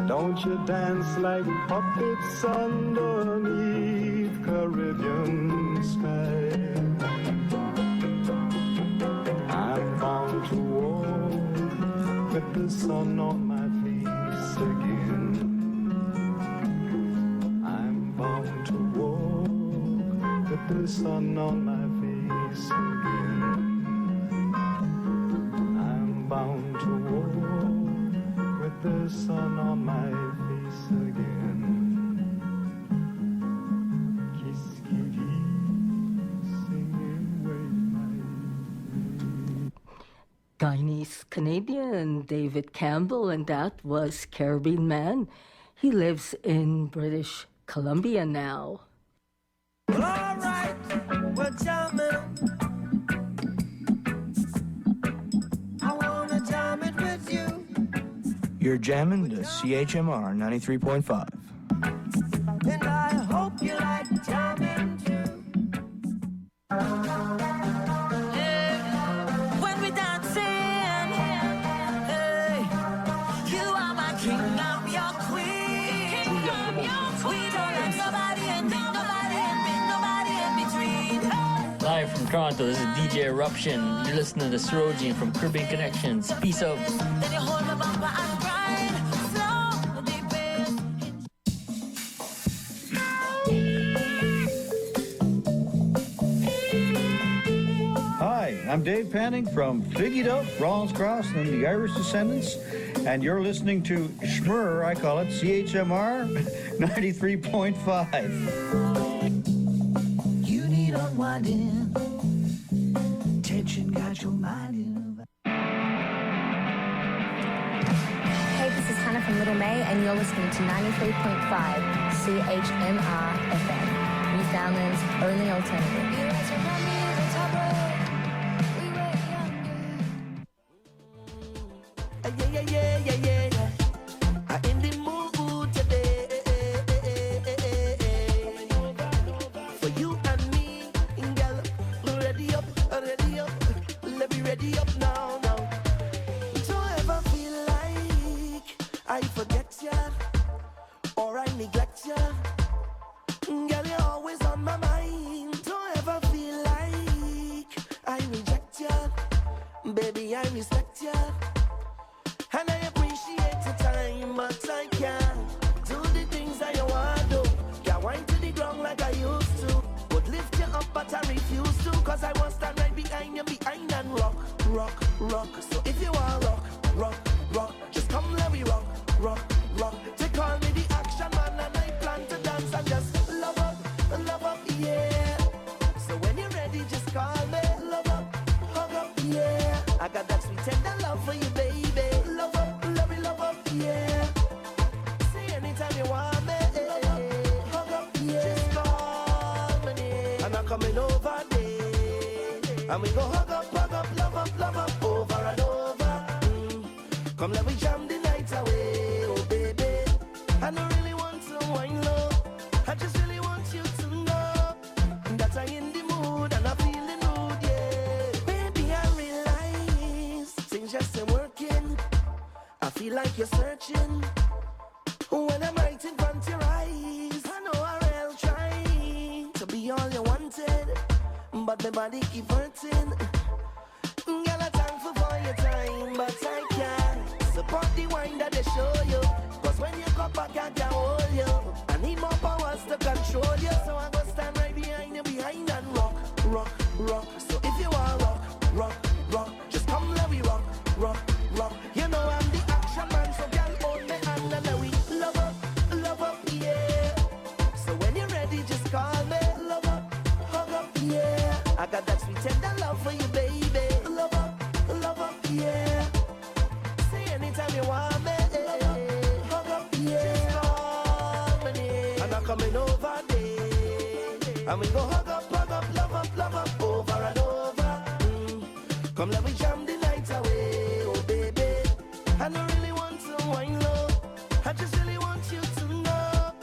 Don't you dance like puppets underneath Caribbean sky. I'm bound to walk with the sun on my face again. I'm bound to walk with the sun on my face again. I'm bound to walk with the sun on my face again. Guyanese Canadian David Campbell, and that was Caribbean Man. He lives in British Columbia now. Well, all right, we're jamming. I wanna jam it with you. You're jamming to CHMR 93.5. And I hope you like jamming too. When we dancing, hey, you are my king, I'm your queen. We don't like nobody and nobody in between. Live from Toronto, this is DJ Eruption. You're listening to Sarojin from Caribbean Connections. Peace out. Then you hold my bumper and grind slow, deep in. Hi, I'm Dave Panning from Figgy Duff, Rollins Cross, and the Irish Descendants, and you're listening to Schmur, I call it, CHMR 93.5. You need unwinding. Tension got your mind in. Hey, this is Hannah from Little May, and you're listening to 93.5 CHMR FM, Newfoundland's only alternative. Yeah. I'm in the mood today. For you and me, girl, ready up. Let me ready up now. Don't ever feel like I forget ya or I neglect ya. Girl, you're always on my mind. Don't ever feel like I reject ya. Baby, I respect ya. And I appreciate your time, but I can't do the things that you want to. Can't wind to the ground like I used to. Would lift you up, but I refuse to. Cause I want to stand right behind you, and rock. So if you want rock, just come let me rock. They call me the action man, and I plan to dance and just love up, yeah. So when you're ready, just call me, love up, hug up, yeah. I got that sweet tender love for you, baby. Love up, yeah. See anytime you want me, hug up, yeah. Just call my name, and I'm coming over there. And we go hug up, love up, over and over. Come let me jam the night away, oh baby. I don't really want to wind low. I just really want you to know that I'm in the mood and I'm feeling mood, yeah. Baby, I realize things just ain't working. I feel like you're searching when I'm right in front of your eyes. I know I'll try to be all you wanted, but my body keep hurting. Girl, I'm thankful for your time, but I can't support the wine that they show you. Cause when you come back, I can't hold you. I need more powers to control you. So I go stand right behind you, and rock. So if you want rock, just come let me rock. You know I'm the action man, so girl, hold me hand and let we love up, yeah. So when you're ready, just call me, love up, hug up, yeah. I got that sweet tender love for you, baby. Love up, yeah. Say anytime you want me, hug up, yeah. Just call my name, and I'm coming over there. And we go hug up, love up, over and over. Come let me jam the night away, oh baby. I don't really want to wind low. I just really want you to know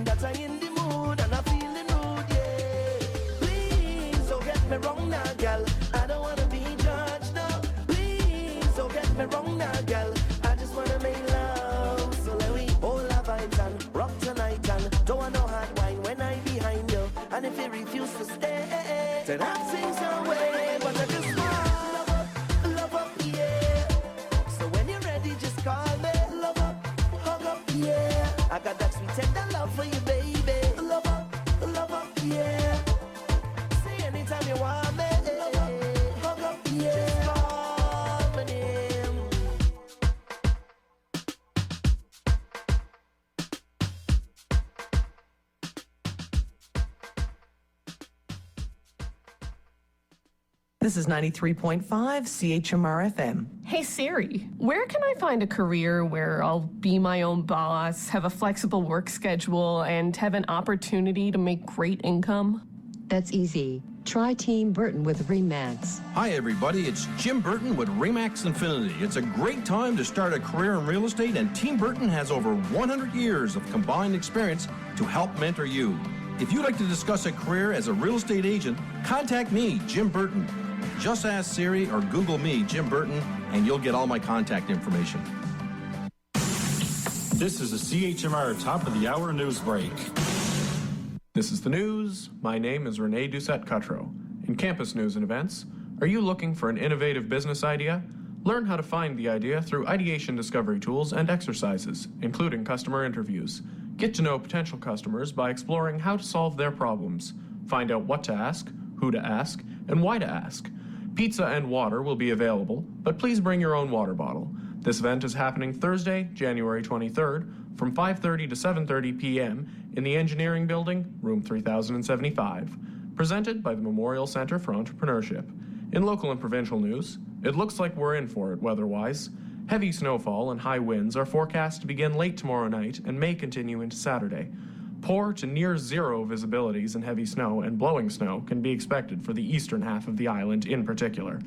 that I'm in the mood and I feel the mood, yeah. Please don't get me wrong now, girl. I don't wanna be judged now. Please don't get me wrong now, girl. I just wanna make love. So let me hold our vibes and rock tonight, and don't want no hard wine when I'm behind you. And if you refuse to stay, then I'll sing some way. But I just want love up, yeah. So when you're ready, just call me, love up, hug up, yeah. I got that sweet tender love for you, baby. Love up, yeah. See anytime you want me, hug up, yeah. Just call my name. This is 93.5 CHMR FM. Hey Siri, where can I find a career where I'll be my own boss, have a flexible work schedule, and have an opportunity to make great income? That's easy. Try Team Burton with RE/MAX. Hi everybody, it's Jim Burton with RE/MAX Infinity. It's a great time to start a career in real estate, and Team Burton has over 100 years of combined experience to help mentor you. If you'd like to discuss a career as a real estate agent, contact me, Jim Burton. Just ask Siri or Google me, Jim Burton, and you'll get all my contact information. This is a CHMR Top of the Hour news break. This is the news. My name is Rene Doucette-Cutreau. In campus news and events, are you looking for an innovative business idea? Learn how to find the idea through ideation discovery tools and exercises, including customer interviews. Get to know potential customers by exploring how to solve their problems. Find out what to ask, who to ask, and why to ask. Pizza and water will be available, but please bring your own water bottle. This event is happening Thursday, January 23rd, from 5:30 to 7:30 p.m. in the Engineering Building, room 3075. Presented by the Memorial Center for Entrepreneurship. In local and provincial news, it looks like we're in for it weather-wise. Heavy snowfall and high winds are forecast to begin late tomorrow night and may continue into Saturday. Poor to near zero visibilities and heavy snow and blowing snow can be expected for the eastern half of the island in particular.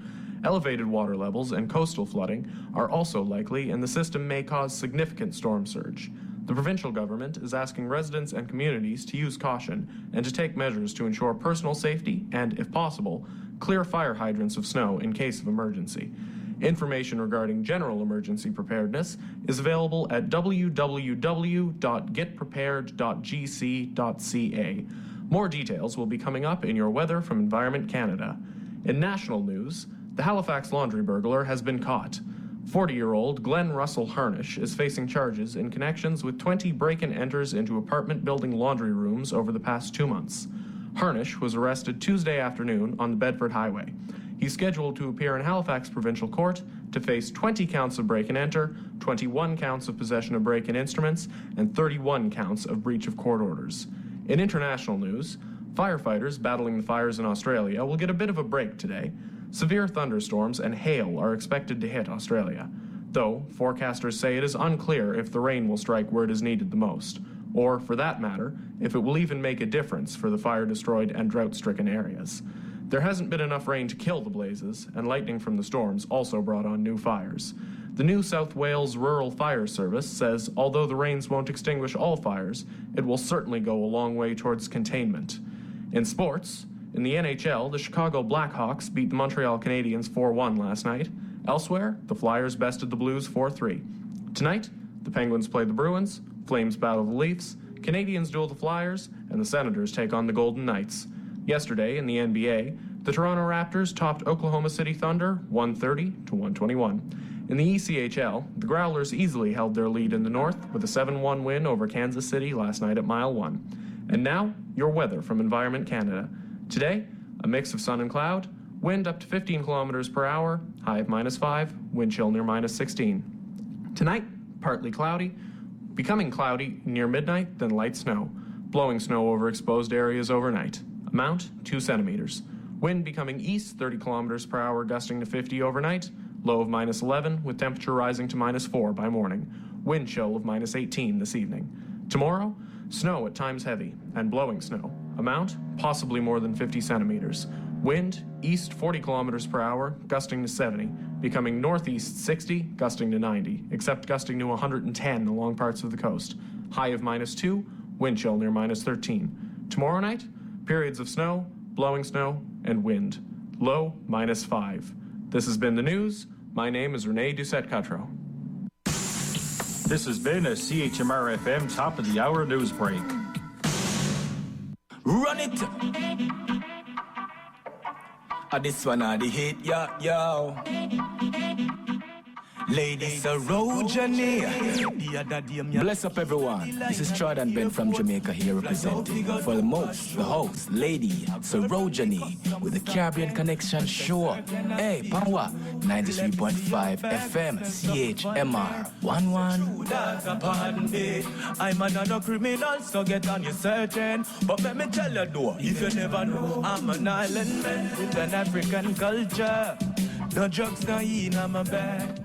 Elevated water levels and coastal flooding are also likely, and the system may cause significant storm surge. The provincial government is asking residents and communities to use caution and to take measures to ensure personal safety and, if possible, clear fire hydrants of snow in case of emergency. Information regarding general emergency preparedness is available at www.getprepared.gc.ca. More details will be coming up in your weather from Environment Canada. In national news, the Halifax laundry burglar has been caught. 40-year-old Glenn Russell Harnish is facing charges in connections with 20 break-and-enters into apartment building laundry rooms over the past 2 months. Harnish was arrested Tuesday afternoon on the Bedford Highway. He's scheduled to appear in Halifax Provincial Court to face 20 counts of break-and-enter, 21 counts of possession of break-in instruments, and 31 counts of breach of court orders. In international news, firefighters battling the fires in Australia will get a bit of a break today. Severe thunderstorms and hail are expected to hit Australia, though forecasters say it is unclear if the rain will strike where it is needed the most, or, for that matter, if it will even make a difference for the fire-destroyed and drought-stricken areas. There hasn't been enough rain to kill the blazes, and lightning from the storms also brought on new fires. The New South Wales Rural Fire Service says although the rains won't extinguish all fires, it will certainly go a long way towards containment. In sports, in the NHL, the Chicago Blackhawks beat the Montreal Canadiens 4-1 last night. Elsewhere, the Flyers bested the Blues 4-3. Tonight, the Penguins play the Bruins, Flames battle the Leafs, Canadiens duel the Flyers, and the Senators take on the Golden Knights. Yesterday, in the NBA, the Toronto Raptors topped Oklahoma City Thunder 130-121. In the ECHL, the Growlers easily held their lead in the North with a 7-1 win over Kansas City last night at Mile 1. And now, your weather from Environment Canada. Today, a mix of sun and cloud, wind up to 15 kilometers per hour, high of -5, wind chill near -16. Tonight, partly cloudy, becoming cloudy near midnight, then light snow. Blowing snow over exposed areas overnight. Amount 2 centimeters. Wind becoming east 30 kilometers per hour, gusting to 50 overnight. Low of -11, with temperature rising to -4 by morning. Wind chill of -18 this evening. Tomorrow, snow at times heavy, and blowing snow. Amount, possibly more than 50 centimeters. Wind, east 40 kilometers per hour, gusting to 70, becoming northeast 60, gusting to 90, except gusting to 110 along parts of the coast. High of -2, wind chill near -13. Tomorrow night, periods of snow, blowing snow, and wind. Low -5. This has been the news. My name is Rene Doucette-Cutreau. This has been a CHMR FM Top of the Hour news break. Run it! This one the hit, yo. Lady Sarojani. Bless up everyone. This is Jordan Ben from Jamaica here representing for the most, the host, Lady Sarojani with the Caribbean Connection Show. Hey, Panwa, 93.5 FM, CHMR 11. I'm another criminal, so get on your searching. But let me tell you though, if you never know, I'm an island man with an African culture. The drugs not in my bag.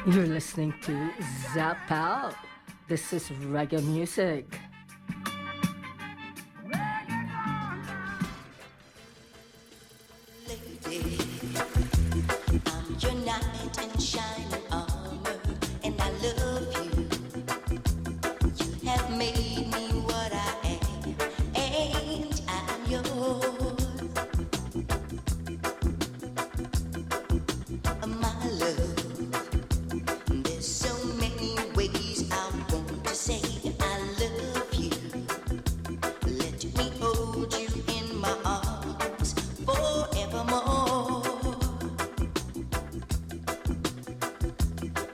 You're listening to Zap Out. This is reggae music. Lady, I'm your knight in shining armor, and I love you. You have made me what I am, and I'm yours. My love. There's so many ways I want to say I love you. Let me hold you in my arms forevermore.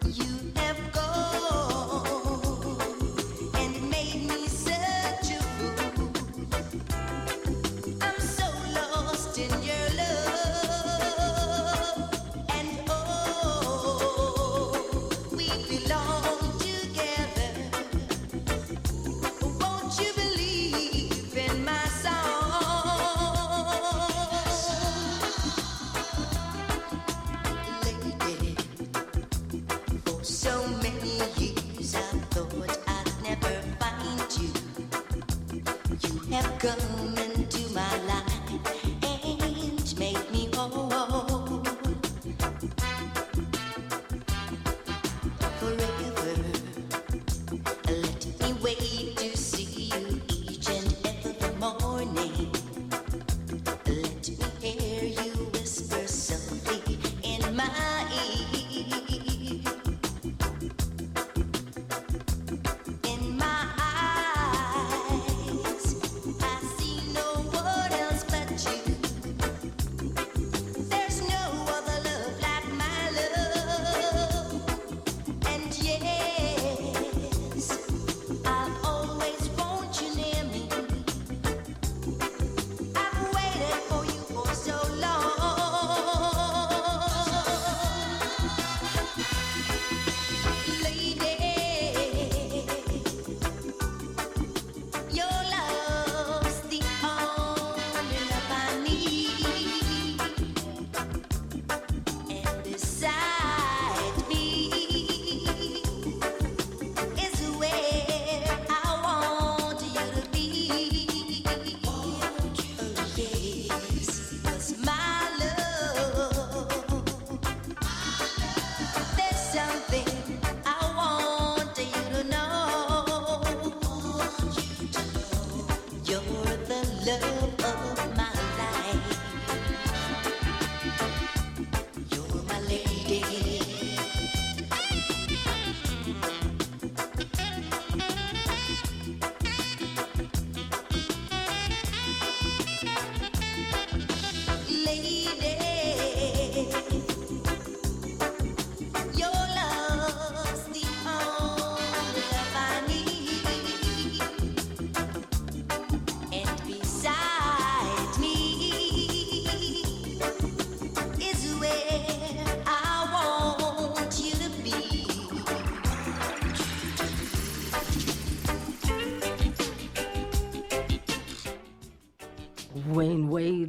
You have gone and made me such a fool. I'm so lost in your love, and oh, we belong together. Won't you believe in my song? Lady, for so many years I thought I'd never find you. You have come into my life and made me whole. Forever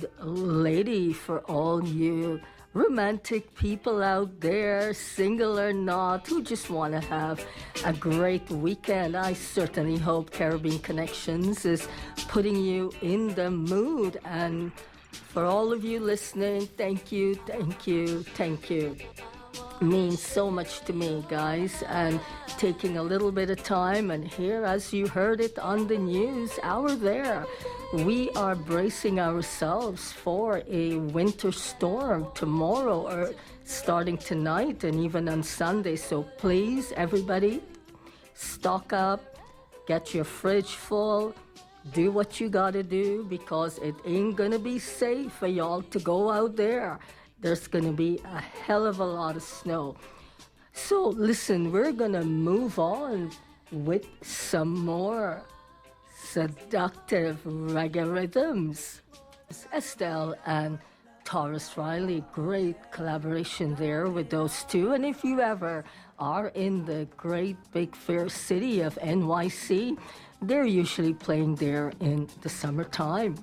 good lady for all you romantic people out there, single or not, who just want to have a great weekend. I certainly hope Caribbean Connections is putting you in the mood. And for all of you listening, thank you, thank you, thank you. Means so much to me, guys, and taking a little bit of time. And here, as you heard it on the news, there, we are bracing ourselves for a winter storm tomorrow, or starting tonight and even on Sunday. So please, everybody, stock up, get your fridge full, do what you gotta do, because it ain't gonna be safe for y'all to go out there. There's going to be a hell of a lot of snow. So listen, we're going to move on with some more seductive reggae rhythms. Estelle and Taurus Riley, great collaboration there with those two. And if you ever are in the great big fair city of NYC, they're usually playing there in the summertime.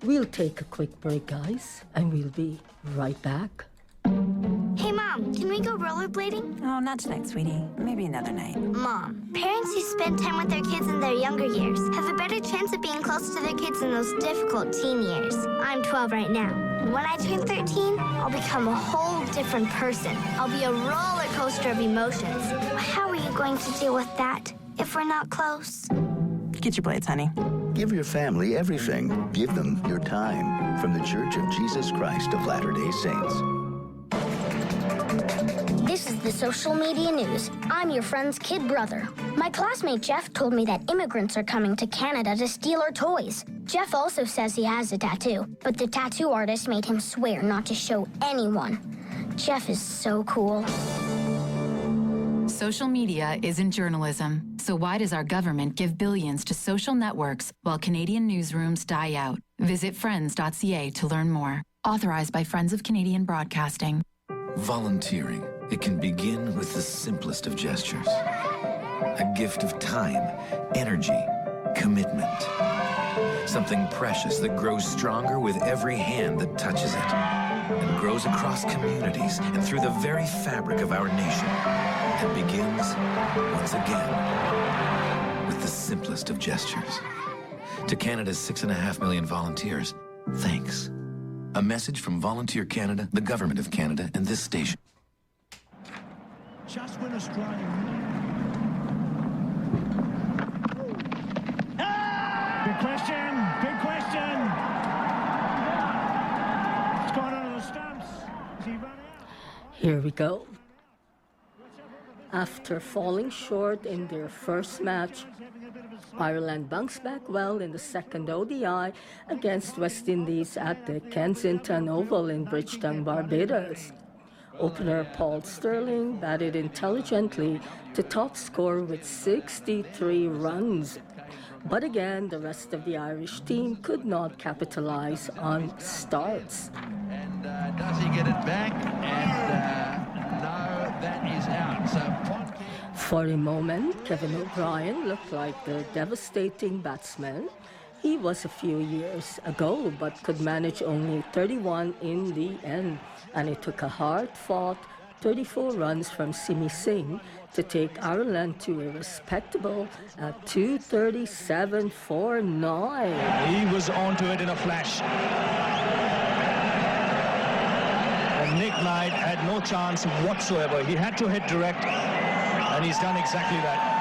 We'll take a quick break, guys, and we'll be right back. Hey, Mom, can we go rollerblading? Oh, not tonight, sweetie. Maybe another night. Mom, parents who spend time with their kids in their younger years have a better chance of being close to their kids in those difficult teen years. I'm 12 right now. When I turn 13, I'll become a whole different person. I'll be a roller coaster of emotions. How are you going to deal with that if we're not close? Get your blades, honey. Give your family everything. Give them your time. From the Church of Jesus Christ of Latter-day Saints. This is the social media news. I'm your friend's kid brother. My classmate Jeff told me that immigrants are coming to Canada to steal our toys. Jeff also says he has a tattoo, but the tattoo artist made him swear not to show anyone. Jeff is so cool. Social media isn't journalism, so why does our government give billions to social networks while Canadian newsrooms die out? Visit friends.ca to learn more. Authorized by Friends of Canadian Broadcasting. Volunteering. It can begin with the simplest of gestures. A gift of time, energy, commitment. Something precious that grows stronger with every hand that touches it, and grows across communities and through the very fabric of our nation, and begins, once again, with the simplest of gestures. To Canada's 6.5 million volunteers, thanks. A message from Volunteer Canada, the Government of Canada, and this station. Just when Australia... Big question, big question. What's going on in the stumps? Is he running out? Here we go. After falling short in their first match, Ireland bounced back well in the second ODI against West Indies at the Kensington Oval in Bridgetown, Barbados. Opener Paul Stirling batted intelligently to top score with 63 runs. But again, the rest of the Irish team could not capitalize on starts. And does he get it back? And no, that is out. So for a moment, Kevin O'Brien looked like the devastating batsman he was a few years ago, but could manage only 31 in the end. And it took a hard-fought 34 runs from Simi Singh to take Ireland to a respectable 237 for 9. He was onto it in a flash. And Nick Knight had no chance whatsoever. He had to hit direct, and he's done exactly that.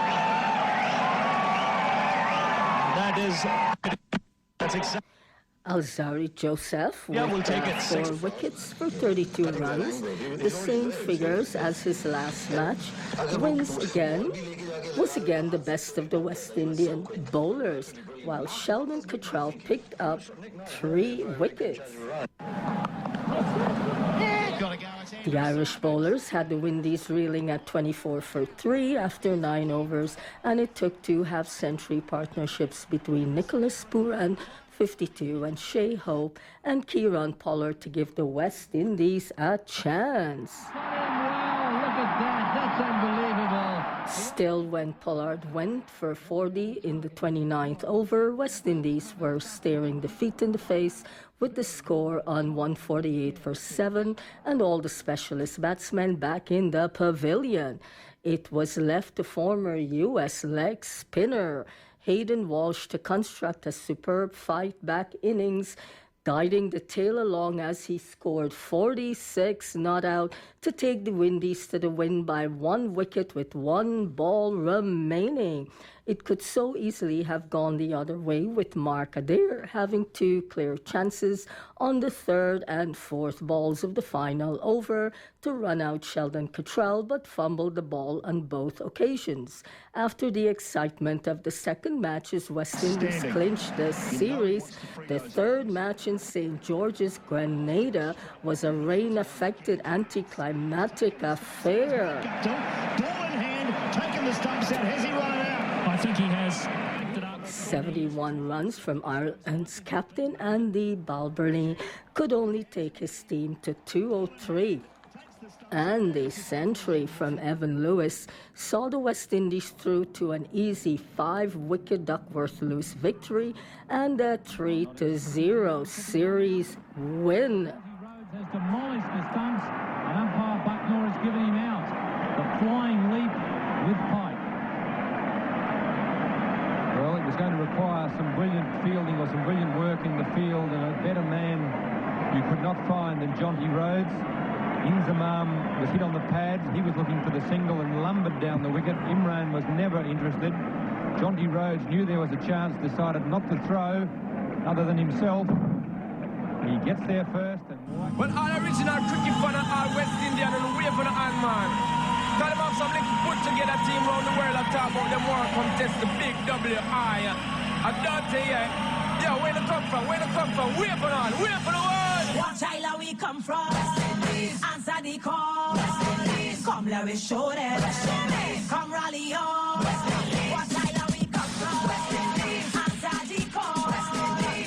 That's exactly. Alzari Joseph we'll with take it. 4 wickets for 32 runs, the same figures as his last match. Wins again, was again the best of the West Indian bowlers, while Sheldon Cottrell picked up 3 wickets. The Irish bowlers had the Windies reeling at 24 for 3 after 9 overs, and it took 2 half-century partnerships between Nicholas Pooran, 52, and Shea Hope and Kieran Pollard to give the West Indies a chance. Wow, look at that. That's unbelievable. Still, when Pollard went for 40 in the 29th over, West Indies were staring defeat in the face with the score on 148 for 7 and all the specialist batsmen back in the pavilion. It was left to former U.S. leg spinner Hayden Walsh to construct a superb fight-back innings, guiding the tail along as he scored 46 not out to take the Windies to the win by 1 wicket with 1 ball remaining. It could so easily have gone the other way, with Mark Adair having 2 clear chances on the 3rd and 4th balls of the final over to run out Sheldon Cottrell, but fumbled the ball on both occasions. After the excitement of the second match as West Indies clinched the series, the 3rd match in St. George's, Grenada, was a rain-affected anticlimactic affair. Ball in hand, taking the stumps out. Has he run it out? I think he has. 71 runs from Ireland's captain Andy Balbirnie could only take his team to 203. And a century from Evan Lewis saw the West Indies through to an easy 5-wicket Duckworth-Lewis victory and a 3-0 series win. Has demolished the stumps, and umpire Bucknor has given him out. The flying leap with Pike. Well, it was going to require some brilliant fielding or some brilliant work in the field, and a better man you could not find than Jonty Rhodes. Inzamam was hit on the pads. He was looking for the single and lumbered down the wicket. Imran was never interested. Jonty Rhodes knew there was a chance, decided not to throw other than himself. He gets there first. And well, all original cricket fan and all West Indian and away for the hand, man. Tell them have some little put together team around the world and talk about them more contest the big WI. I don't tell you, yeah, where they come from, where they come from, where for all, where for the world. What island we come from? Answer the call. Come, let me show them. Come rally on. What island we come from? Answer the call.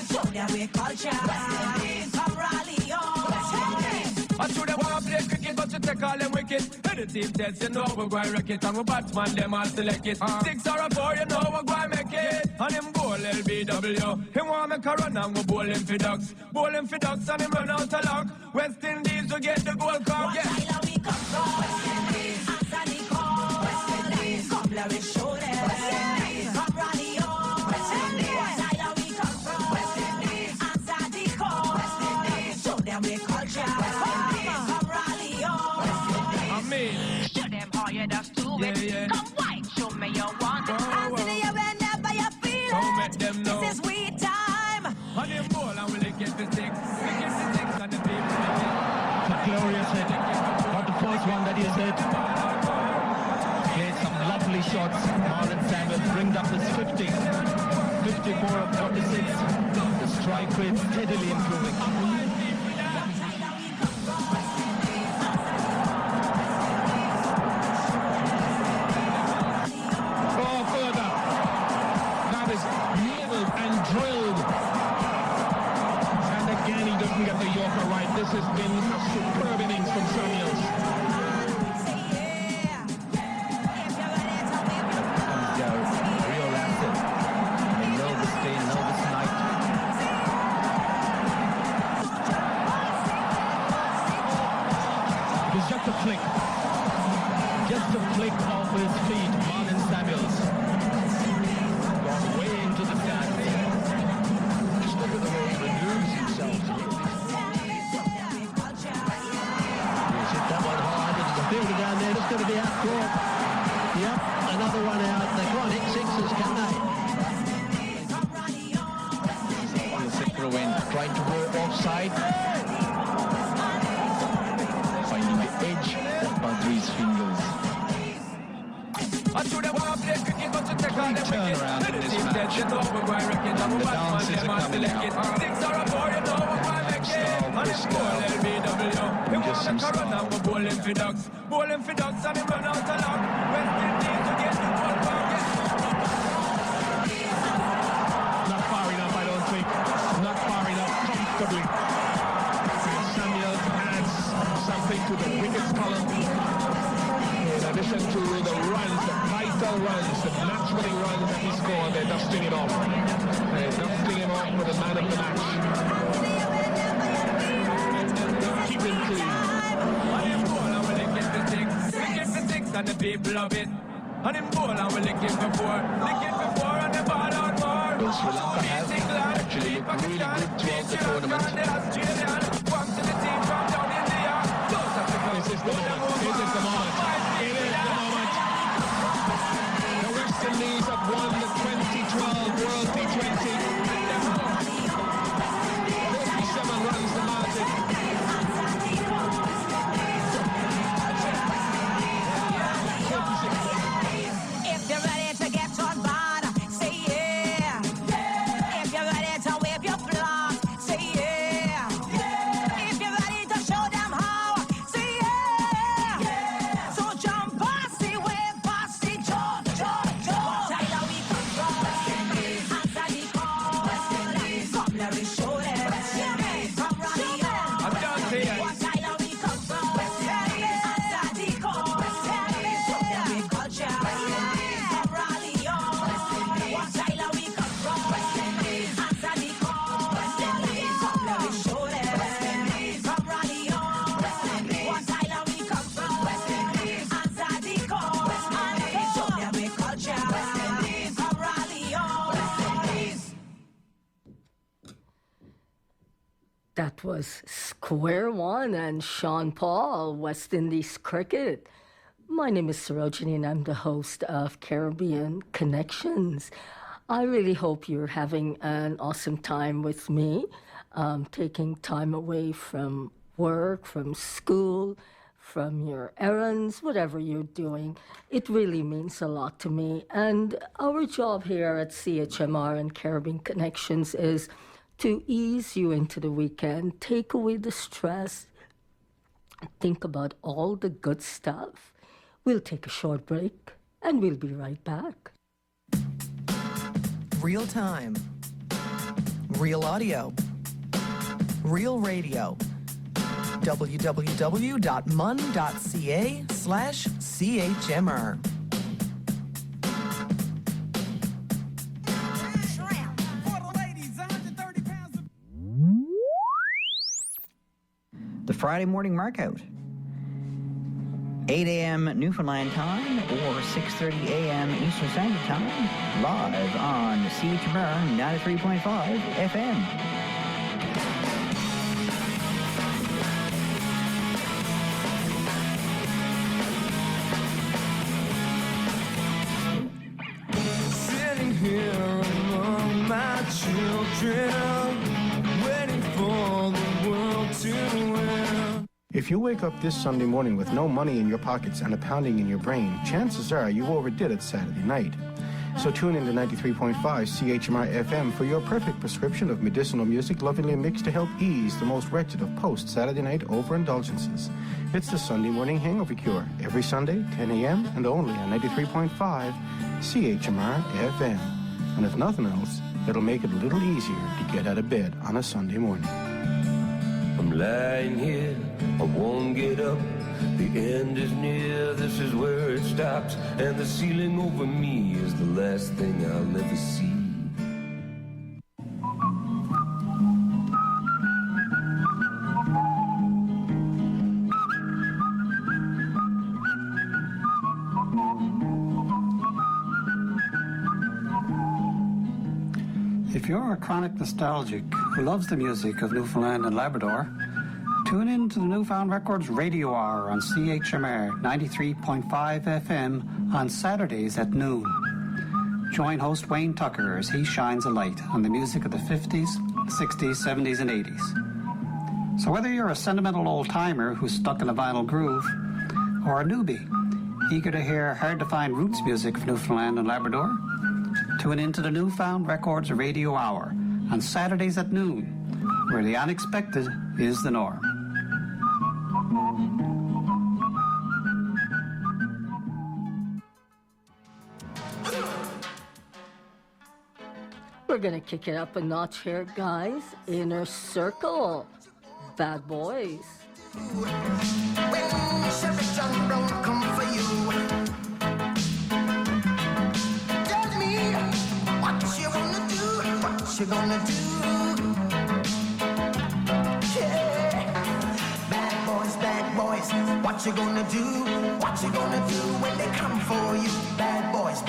Show them we culture. Come rally on. I show them want to play cricket, but you take all them wicked. Any team test, you know we're going to wreck it. And we batsman, them all select it. 6 or a 4, you know we're going to make it. And him goal LBW. He want make a run and we bowl him for ducks. Bowl him for ducks and him run out of luck. West Indies will get the goal cup, yeah. What island we come from? Answer the call. Come, let me show them. Come rally on. What island we come from? Answer the call. Show them we culture. Come rally on. I mean, show them how you just do it. Yeah. Come white, show me you want it. Answer you whenever you feel Don't it. make them know. This is we time. On him ball and we'll get the 6. We get the 6 and the people. glorious hit. Not the first one that he's hit. Played some lovely shots. Marlon Samuel brings up his 50. 54 of 46. The strike rate steadily improving. This has been a superb innings from Samuels. Real asset. A nervous day, nervous night. It was just a flick. Just a flick off his feet, Marlon Samuels. Gone way into the stands. Just look at the way he removes himself. Fielder down there, just going to be out caught. Yep, another one out. They can't hit sixes, can they? Citroen trying to go offside. Finding the edge of Badri's fingers. Great turnaround in this match. And the dances are coming out. Just some style. Bowling for ducks and him run out of luck. West Indies to get the ball back. Not far enough, I don't think. Not far enough, comfortably. Samuels adds something to the wickets column. In addition to the runs, the tighter natural runs that he scored. They're dusting it off. They're dusting him off with the man of the match. Keep him clean. And the people love it. And him ball and we lick it before. Lick it before and the ball out more. Well, Sri Lanka have actually looked really good throughout the tournament. This is the moment. It is the moment. It is the moment. The West Indies have won the 2012 World T20. 47 runs the margin. If you're ready to get on board, say yeah. If you're ready to wave your flag, say yeah. If you're ready to show them how, say yeah. So jump, bossy, wave, bossy, jump. Tyler, we come from answer the call. Come, let me show them. From Radio. I'm done here. Tyler, we come from answer the call. Show them we culture. From Radio. Tyler, we come from answer the call. Come, let me show them. From Radio. Tyler, we come from answer the call. Show them we culture. From Radio. That was Square One and Sean Paul, West Indies Cricket. My name is Sarojini and I'm the host of Caribbean Connections. I really hope you're having an awesome time with me, taking time away from work, from school, from your errands, whatever you're doing. It really means a lot to me. And our job here at CHMR and Caribbean Connections is to ease you into the weekend, take away the stress, think about all the good stuff. We'll take a short break and we'll be right back. Real time. Real audio. Real radio. www.mun.ca/CHMR. The Friday morning markout. 8 a.m. Newfoundland time or 6:30 a.m. Eastern Standard Time, live on CHMR 93.5 FM. Sitting here among my children, waiting for the world to end. If you wake up this Sunday morning with no money in your pockets and a pounding in your brain, chances are you overdid it Saturday night. So tune in to 93.5 CHMR FM for your perfect prescription of medicinal music lovingly mixed to help ease the most wretched of post-Saturday night overindulgences. It's the Sunday Morning Hangover Cure, every Sunday, 10 a.m. and only on 93.5 CHMR FM. And if nothing else, it'll make it a little easier to get out of bed on a Sunday morning. I'm lying here, I won't get up. The end is near, this is where it stops. And the ceiling over me is the last thing I'll ever see. If you're a chronic nostalgic who loves the music of Newfoundland and Labrador, tune in to the Newfound Records Radio Hour on CHMR 93.5 FM on Saturdays at noon. Join host Wayne Tucker as he shines a light on the music of the 50s, 60s, 70s, and 80s. So whether you're a sentimental old-timer who's stuck in a vinyl groove, or a newbie eager to hear hard-to-find roots music of Newfoundland and Labrador, tune in to the Newfound Records Radio Hour on Saturdays at noon, where the unexpected is the norm. We're gonna kick it up a notch here, guys. Inner Circle, Bad Boys. When Chevy John Brown come for you, what you gonna do? Yeah. Bad boys, what you gonna do? What you gonna do when they come for you? Bad boys,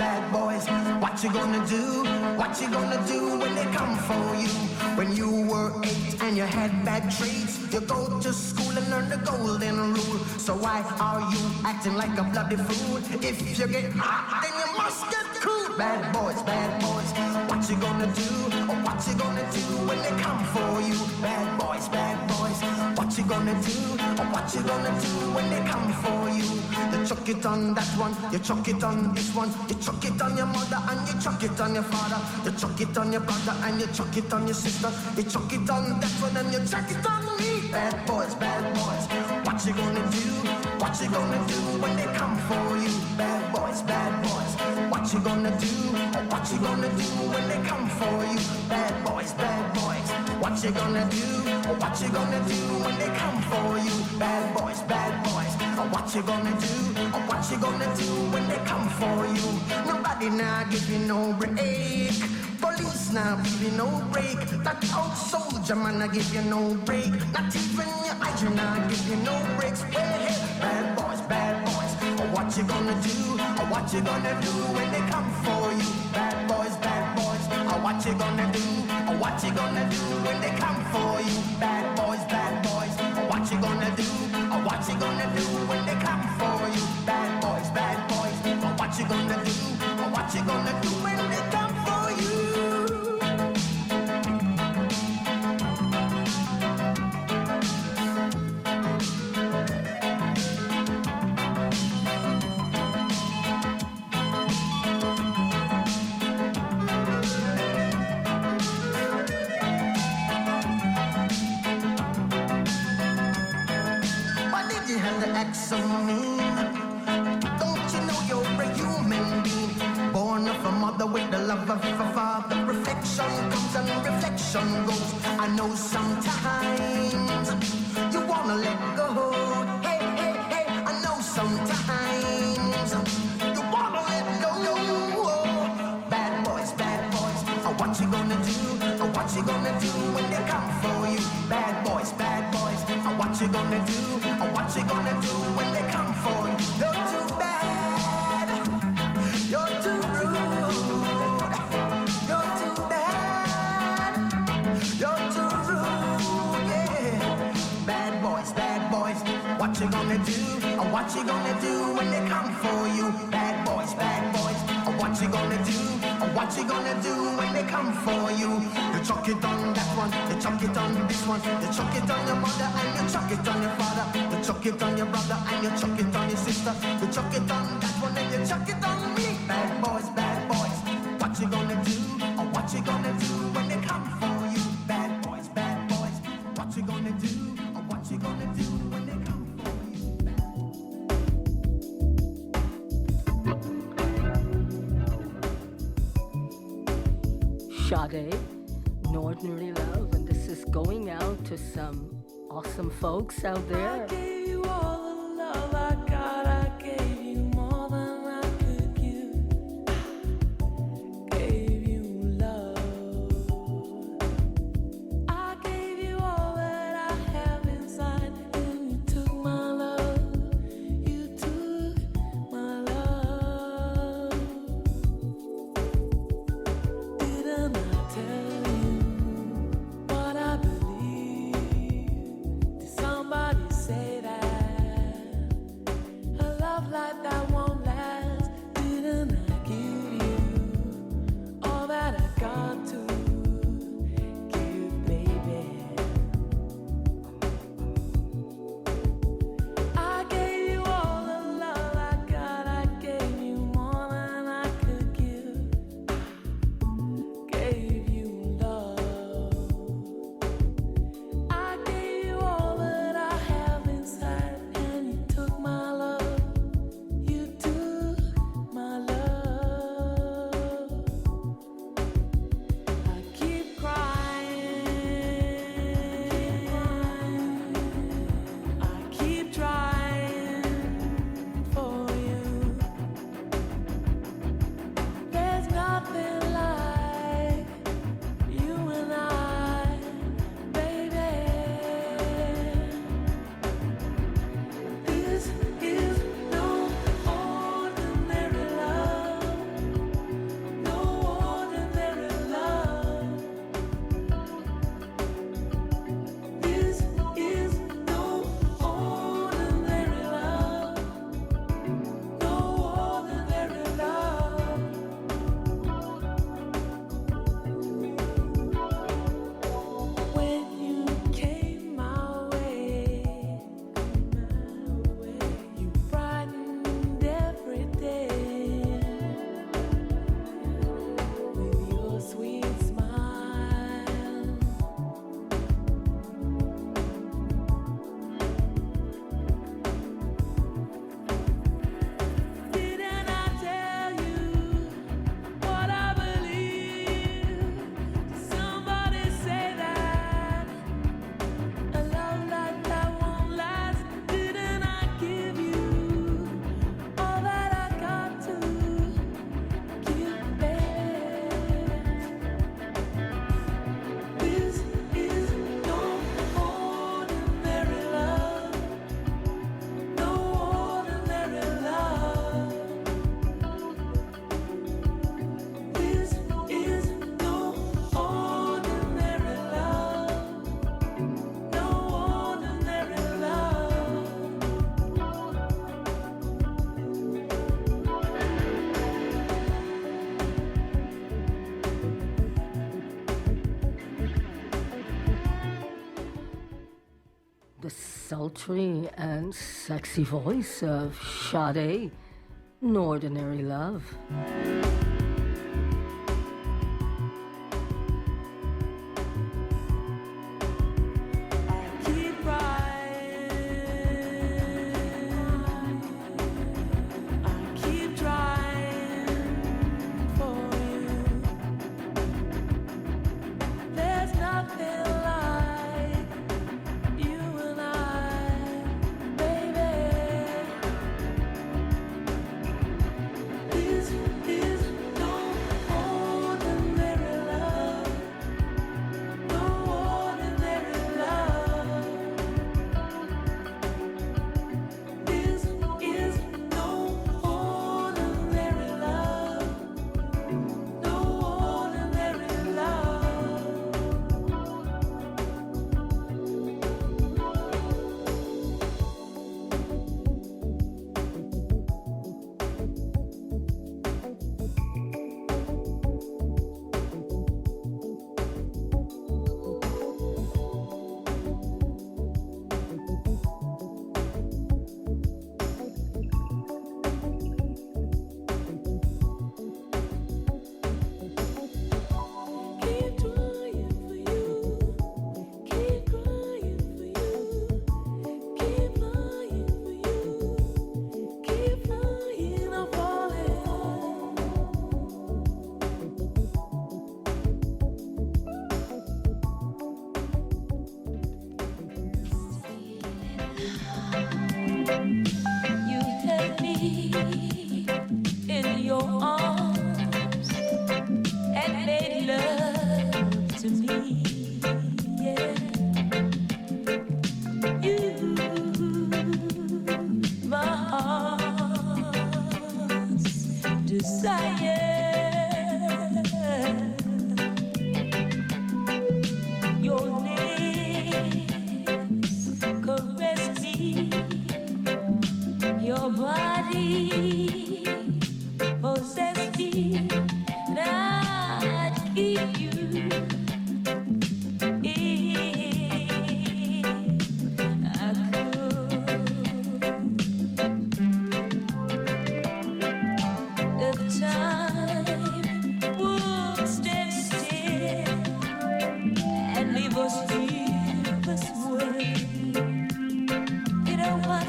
what you gonna do? What you gonna do when they come for you? When you were 8 and you had bad traits, you go to school and learn the golden rule. So why are you acting like a bloody fool? If you get hot, then you must get cool. Bad boys, what you gonna do? Or what you gonna do when they come for you? Bad boys, what you gonna do? Or what you gonna do when they come for you? You chuck it on that one, you chuck it on this one, you chuck it on your mother and you chuck it on your father, you chuck it on your brother and you chuck it on your sister, you chuck it on that one and you chuck it on me. Bad boys, what you gonna do? What you gonna do when they come for you? Bad boys, what you gonna do? Or what you gonna do when they come for you? Bad boys, what you gonna do? Or what you gonna do when they come for you? Bad boys, or what you gonna do? Or what you gonna do when they come for you? Nobody now give you no break. Police now give you no break. That old soldier man I give you no break. Not even your eyes now give you no breaks. Hey, bad boys, or what you gonna do? Or what you gonna do when they come for you? Bad boys, or what you gonna do? Or what you gonna do when they come for you? Bad boys, or what you gonna do? Or what you gonna do when they come for you? Bad boys, or what you gonna do? Or what you gonna do when they come for you? Don't you know you're a human being, born of a mother with the love of a father? Reflection comes and reflection goes. I know sometimes you wanna let go. Hey, I know sometimes you wanna let go. Bad boys, what you gonna do? Or what you gonna do when they come for you? Bad boys, what you gonna do? Or what you gonna do when they come for you? You're too bad, you're too rude, you're too bad, you're too rude, yeah. Bad boys, what you gonna do? Or what you gonna do when they come for you? Bad boys, or what you gonna do? Or what you gonna do when they come for you? You chuck it on that one, you chuck it on this one, you chuck it on your mother and you chuck it on your father, you chuck it on your brother and you chuck it on your sister, you chuck it on that one and you chuck it on me. Bad boys, what you gonna do? Or what you gonna do when they come for you? Bad boys, what you gonna do? Or what you gonna do when they come for you? Sade, Ordinary Love, and this is going out to some awesome folks out there. I gave you all the love I got, I gave you more than I could give. Gave you love. I gave you all that I have inside, and you took my love. You took my love. Didn't I tell you what I believe? Did somebody say that? sultry and sexy voice of Sade, Ordinary Love. You held me in your arms and made love to me. Yeah, you, my heart's desire. Your lips caress me. Your body possess me, and I'd keep you if I could. If time would stand still and leave us this way, you know what?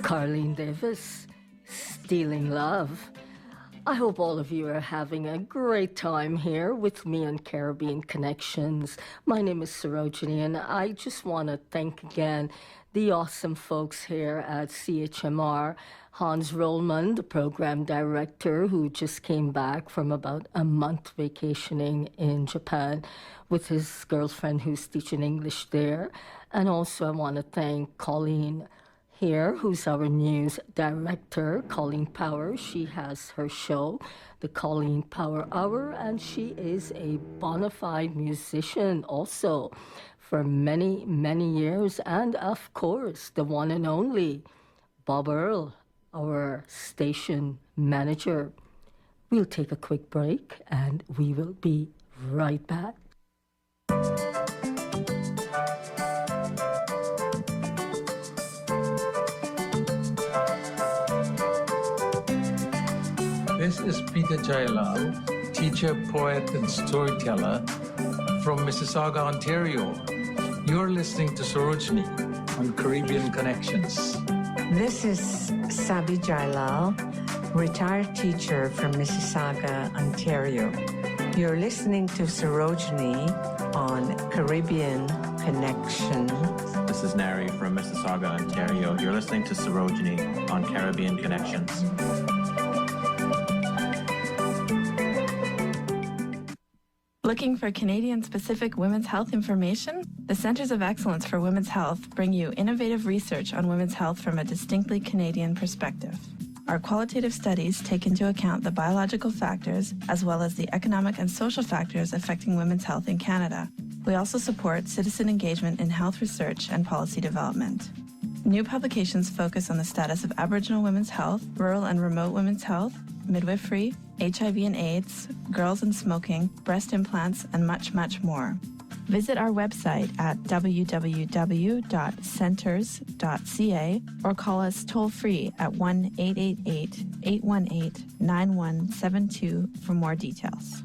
Carleen Davis, Stealing Love. I hope all of you are having a great time here with me on Caribbean Connections. My name is Sarojini, and I just want to thank again the awesome folks here at CHMR. Hans Rollman, the program director, who just came back from about a month vacationing in Japan with his girlfriend who's teaching English there. And also I want to thank Colleen here, who's our news director, Colleen Power. She has her show, the Colleen Power Hour, and she is a bona fide musician also for many, many years. And of course, the one and only Bob Earl, our station manager. We'll take a quick break and we will be right back. This is Peter Jailal, teacher, poet, and storyteller from Mississauga, Ontario. You're listening to Sarojini on Caribbean Connections. This is Sabi Jailal, retired teacher from Mississauga, Ontario. You're listening to Sarojini on Caribbean Connection. This is Nari from Mississauga, Ontario. You're listening to Sarojini on Caribbean Connections. Looking for Canadian-specific women's health information? The Centers of Excellence for Women's Health bring you innovative research on women's health from a distinctly Canadian perspective. Our qualitative studies take into account the biological factors as well as the economic and social factors affecting women's health in Canada. We also support citizen engagement in health research and policy development. New publications focus on the status of Aboriginal women's health, rural and remote women's health, midwifery, HIV and AIDS, girls and smoking, breast implants, and much, much more. Visit our website at www.centers.ca or call us toll-free at 1-888-818-9172 for more details.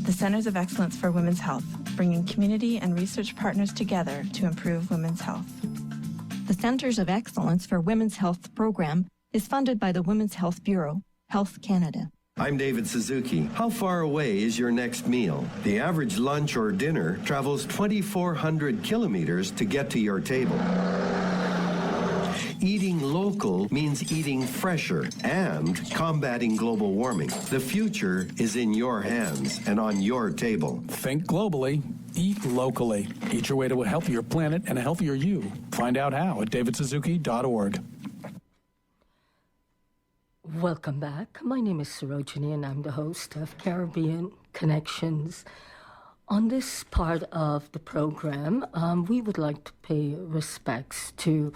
The Centers of Excellence for Women's Health, bringing community and research partners together to improve women's health. The Centers of Excellence for Women's Health program is funded by the Women's Health Bureau, Health Canada. I'm David Suzuki. How far away is your next meal? The average lunch or dinner travels 2,400 kilometers to get to your table. Eating local means eating fresher and combating global warming. The future is in your hands and on your table. Think globally, eat locally. Eat your way to a healthier planet and a healthier you. Find out how at davidsuzuki.org. Welcome back. My name is Sarojini and I'm the host of Caribbean Connections. On this part of the program, we would like to pay respects to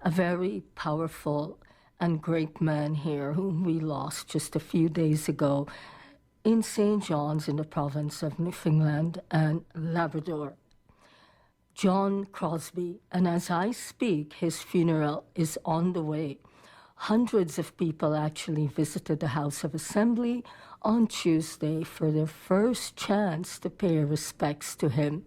a very powerful and great man here whom we lost just a few days ago in St. John's in the province of Newfoundland and Labrador. John Crosbie, and as I speak, his funeral is on the way. Hundreds of people actually visited the House of Assembly on Tuesday for their first chance to pay respects to him.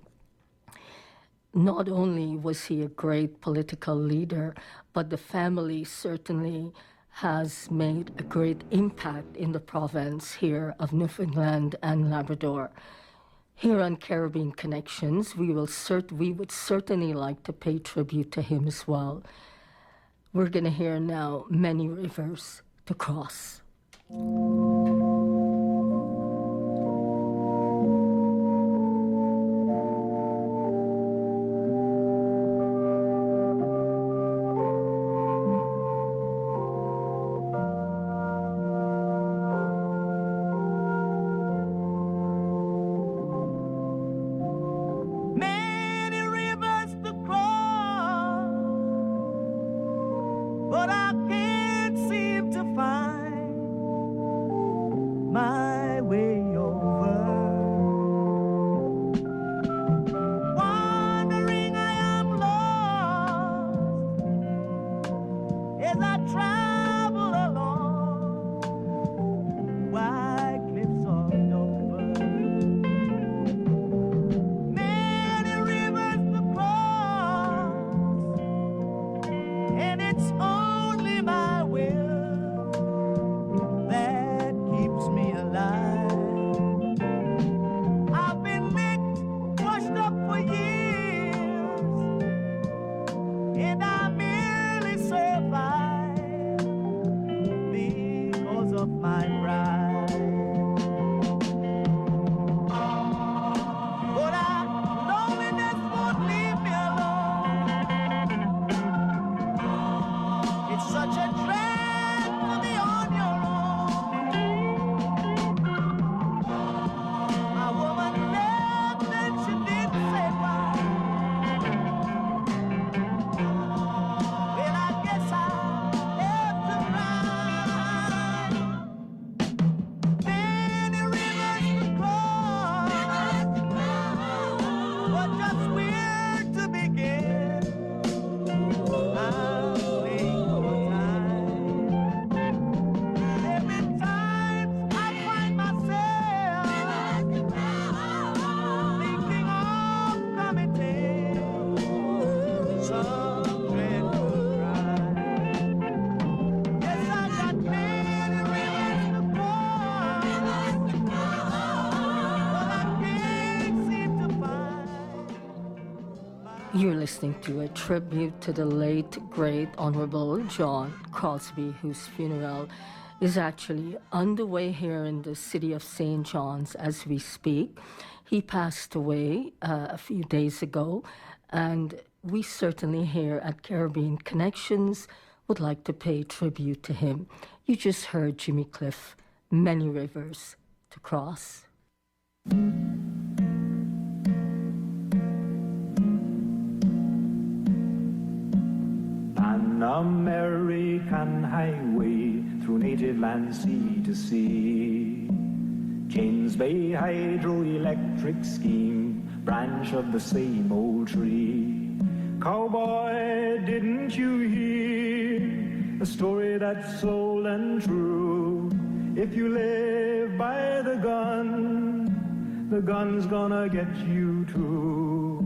Not only was he a great political leader, but the family certainly has made a great impact in the province here of Newfoundland and Labrador. Here on Caribbean Connections, we would certainly like to pay tribute to him as well. We're going to hear now Many Rivers to Cross. Many rivers to cross, but I can't seem to find You're listening to a tribute to the late, great Honorable John Crosbie, whose funeral is actually underway here in the city of St. John's as we speak. He passed away a few days ago, and we certainly here at Caribbean Connections would like to pay tribute to him. You just heard Jimmy Cliff, Many Rivers to Cross. An American highway through native land, sea to sea. James Bay hydroelectric scheme, branch of the same old tree. Cowboy, didn't you hear a story that's old and true? If you live by the gun's gonna get you too.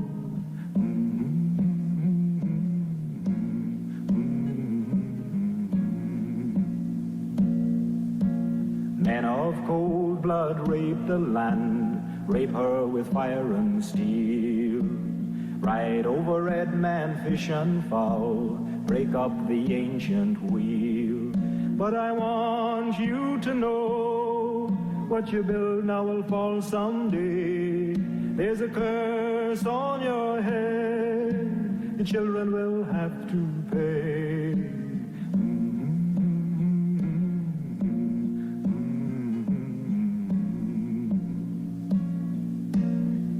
Men of cold blood rape the land, rape her with fire and steel. Ride over red man, fish and fowl, break up the ancient wheel. But I want you to know, what you build now will fall someday. There's a curse on your head, the children will have to pay.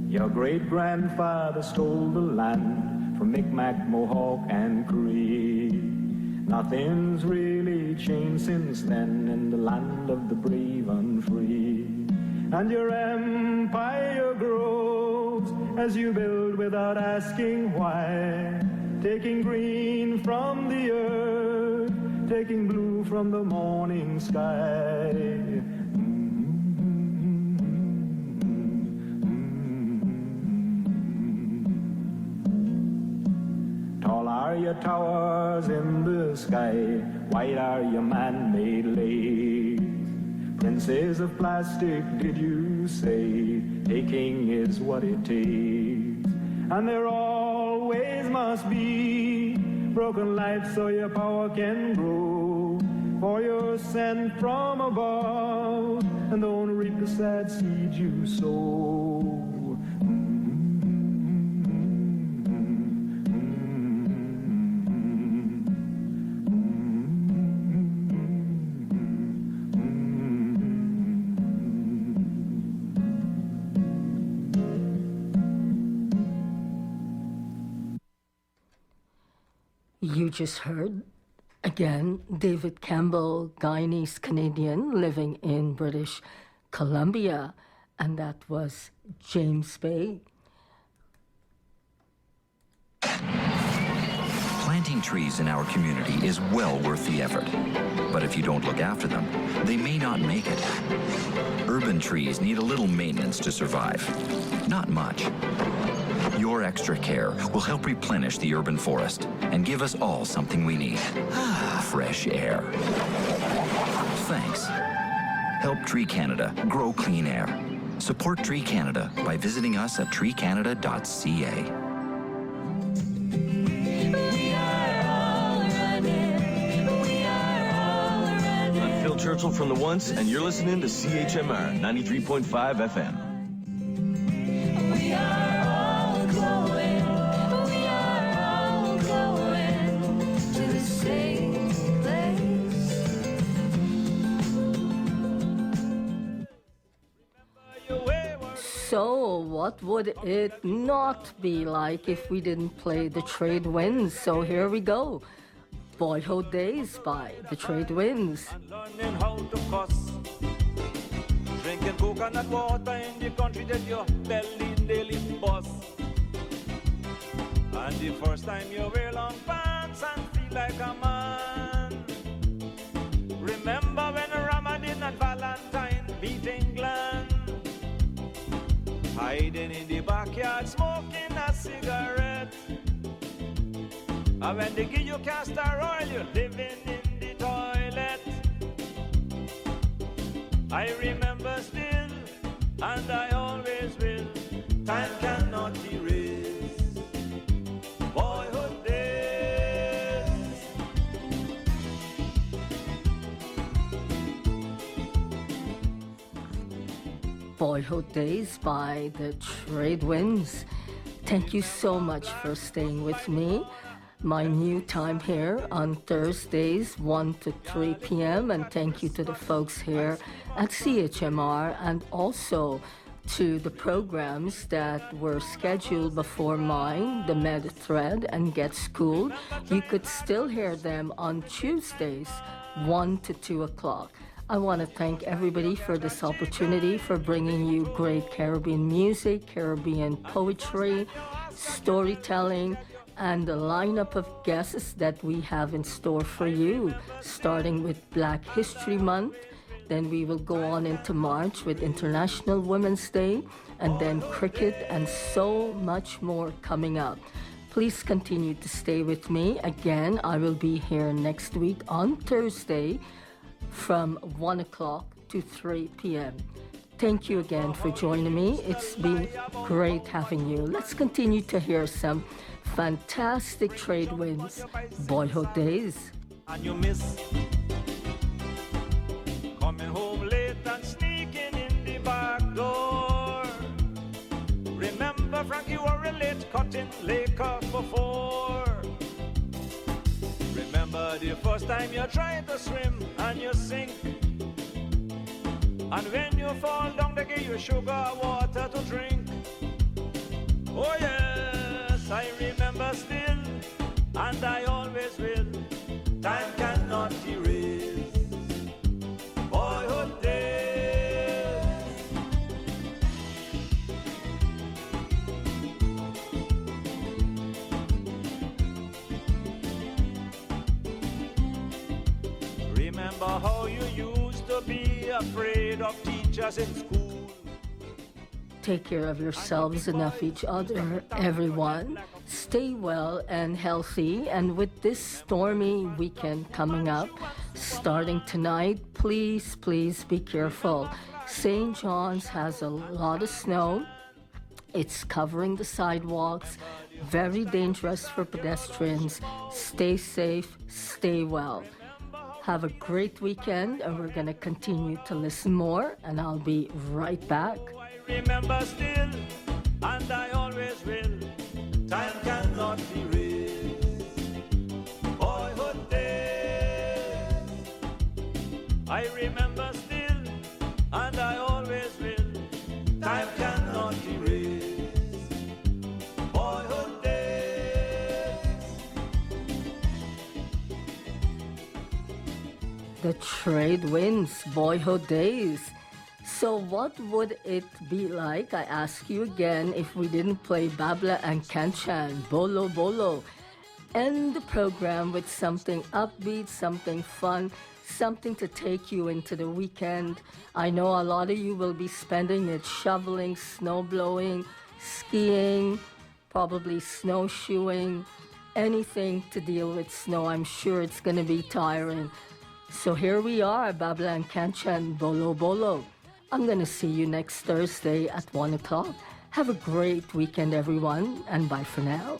Your great-grandfather stole the land from Micmac, Mohawk, and Cree. Nothing's really changed since then in the land of the brave and free. And your empire grows as you build without asking why. Taking green from the earth, taking blue from the morning sky. Tall are your towers in the sky, white are your man-made lakes. Princes of plastic, did you say, taking is what it takes. And there always must be broken lights so your power can grow. For you're sent from above, and don't reap the sad seed you sow. You just heard, again, David Campbell, Guyanese Canadian living in British Columbia, and that was James Bay. Planting trees in our community is well worth the effort. But if you don't look after them, they may not make it. Urban trees need a little maintenance to survive. Not much. Your extra care will help replenish the urban forest and give us all something we need. Fresh air. Thanks. Help Tree Canada grow clean air. Support Tree Canada by visiting us at treecanada.ca. I'm Phil Churchill from The Once, and you're listening to CHMR 93.5 FM. We are all going to the same place. So, what would it not be like if we didn't play The Trade Winds? So here we go. Boyhood Days by The Trade Winds. Learning how to cuss. Drinking coconut water in the country that your belly daily bust. And the first time you wear long pants and feel like a man. Remember when Ramadan and Valentine beat England? Hiding in the backyard smoking a cigarette. And when they give you castor oil, you're living in the toilet. I remember still, and I always will. Time cannot erase Boyhood Days by the Trade Winds. Thank you so much for staying with me. My new time here on Thursdays, 1 to 3 p.m. And thank you to the folks here at CHMR and also to the programs that were scheduled before mine, the Med Thread and Get Schooled. You could still hear them on Tuesdays, 1 to 2 o'clock. I want to thank everybody for this opportunity for bringing you great Caribbean music, Caribbean poetry, storytelling, and the lineup of guests that we have in store for you, starting with Black History Month. Then we will go on into March with International Women's Day, and then cricket and so much more coming up. Please continue to stay with me. Again, I will be here next week on Thursday from 1 o'clock to 3 p.m. Thank you again for joining me. It's been great having you. Let's continue to hear some fantastic Trade Winds, Boyhood Days. And you miss coming home late and sneaking in the back door. Remember Frankie Worrell late cutting Lakers before. Remember the first time you tried to swim and you sink, and when you fall down they give you sugar water to drink. Oh yes, I remember still, and I always will. Time cannot erase boyhood days. Remember how you used to be afraid of teachers in school. Take care of yourselves and of each other, everyone. Stay well and healthy. And with this stormy weekend coming up, starting tonight, please be careful. St. John's has a lot of snow. It's covering the sidewalks. Very dangerous for pedestrians. Stay safe, stay well. Have a great weekend, and we're going to continue to listen more, and I'll be right back. Remember still, and I always will. Time cannot erase boyhood days. I remember still, and I always will. Time cannot erase boyhood days. The Trade Winds, Boyhood Days. So what would it be like, I ask you again, if we didn't play Babla and Kanchan, Bolo Bolo? End the program with something upbeat, something fun, something to take you into the weekend. I know a lot of you will be spending it shoveling, snow blowing, skiing, probably snowshoeing, anything to deal with snow. I'm sure it's going to be tiring. So here we are, Babla and Kanchan, Bolo Bolo. I'm going to see you next Thursday at 1 o'clock. Have a great weekend, everyone, and bye for now.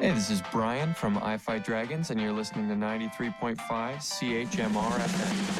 Hey, this is Brian from I Fight Dragons, and you're listening to 93.5 CHMR FM.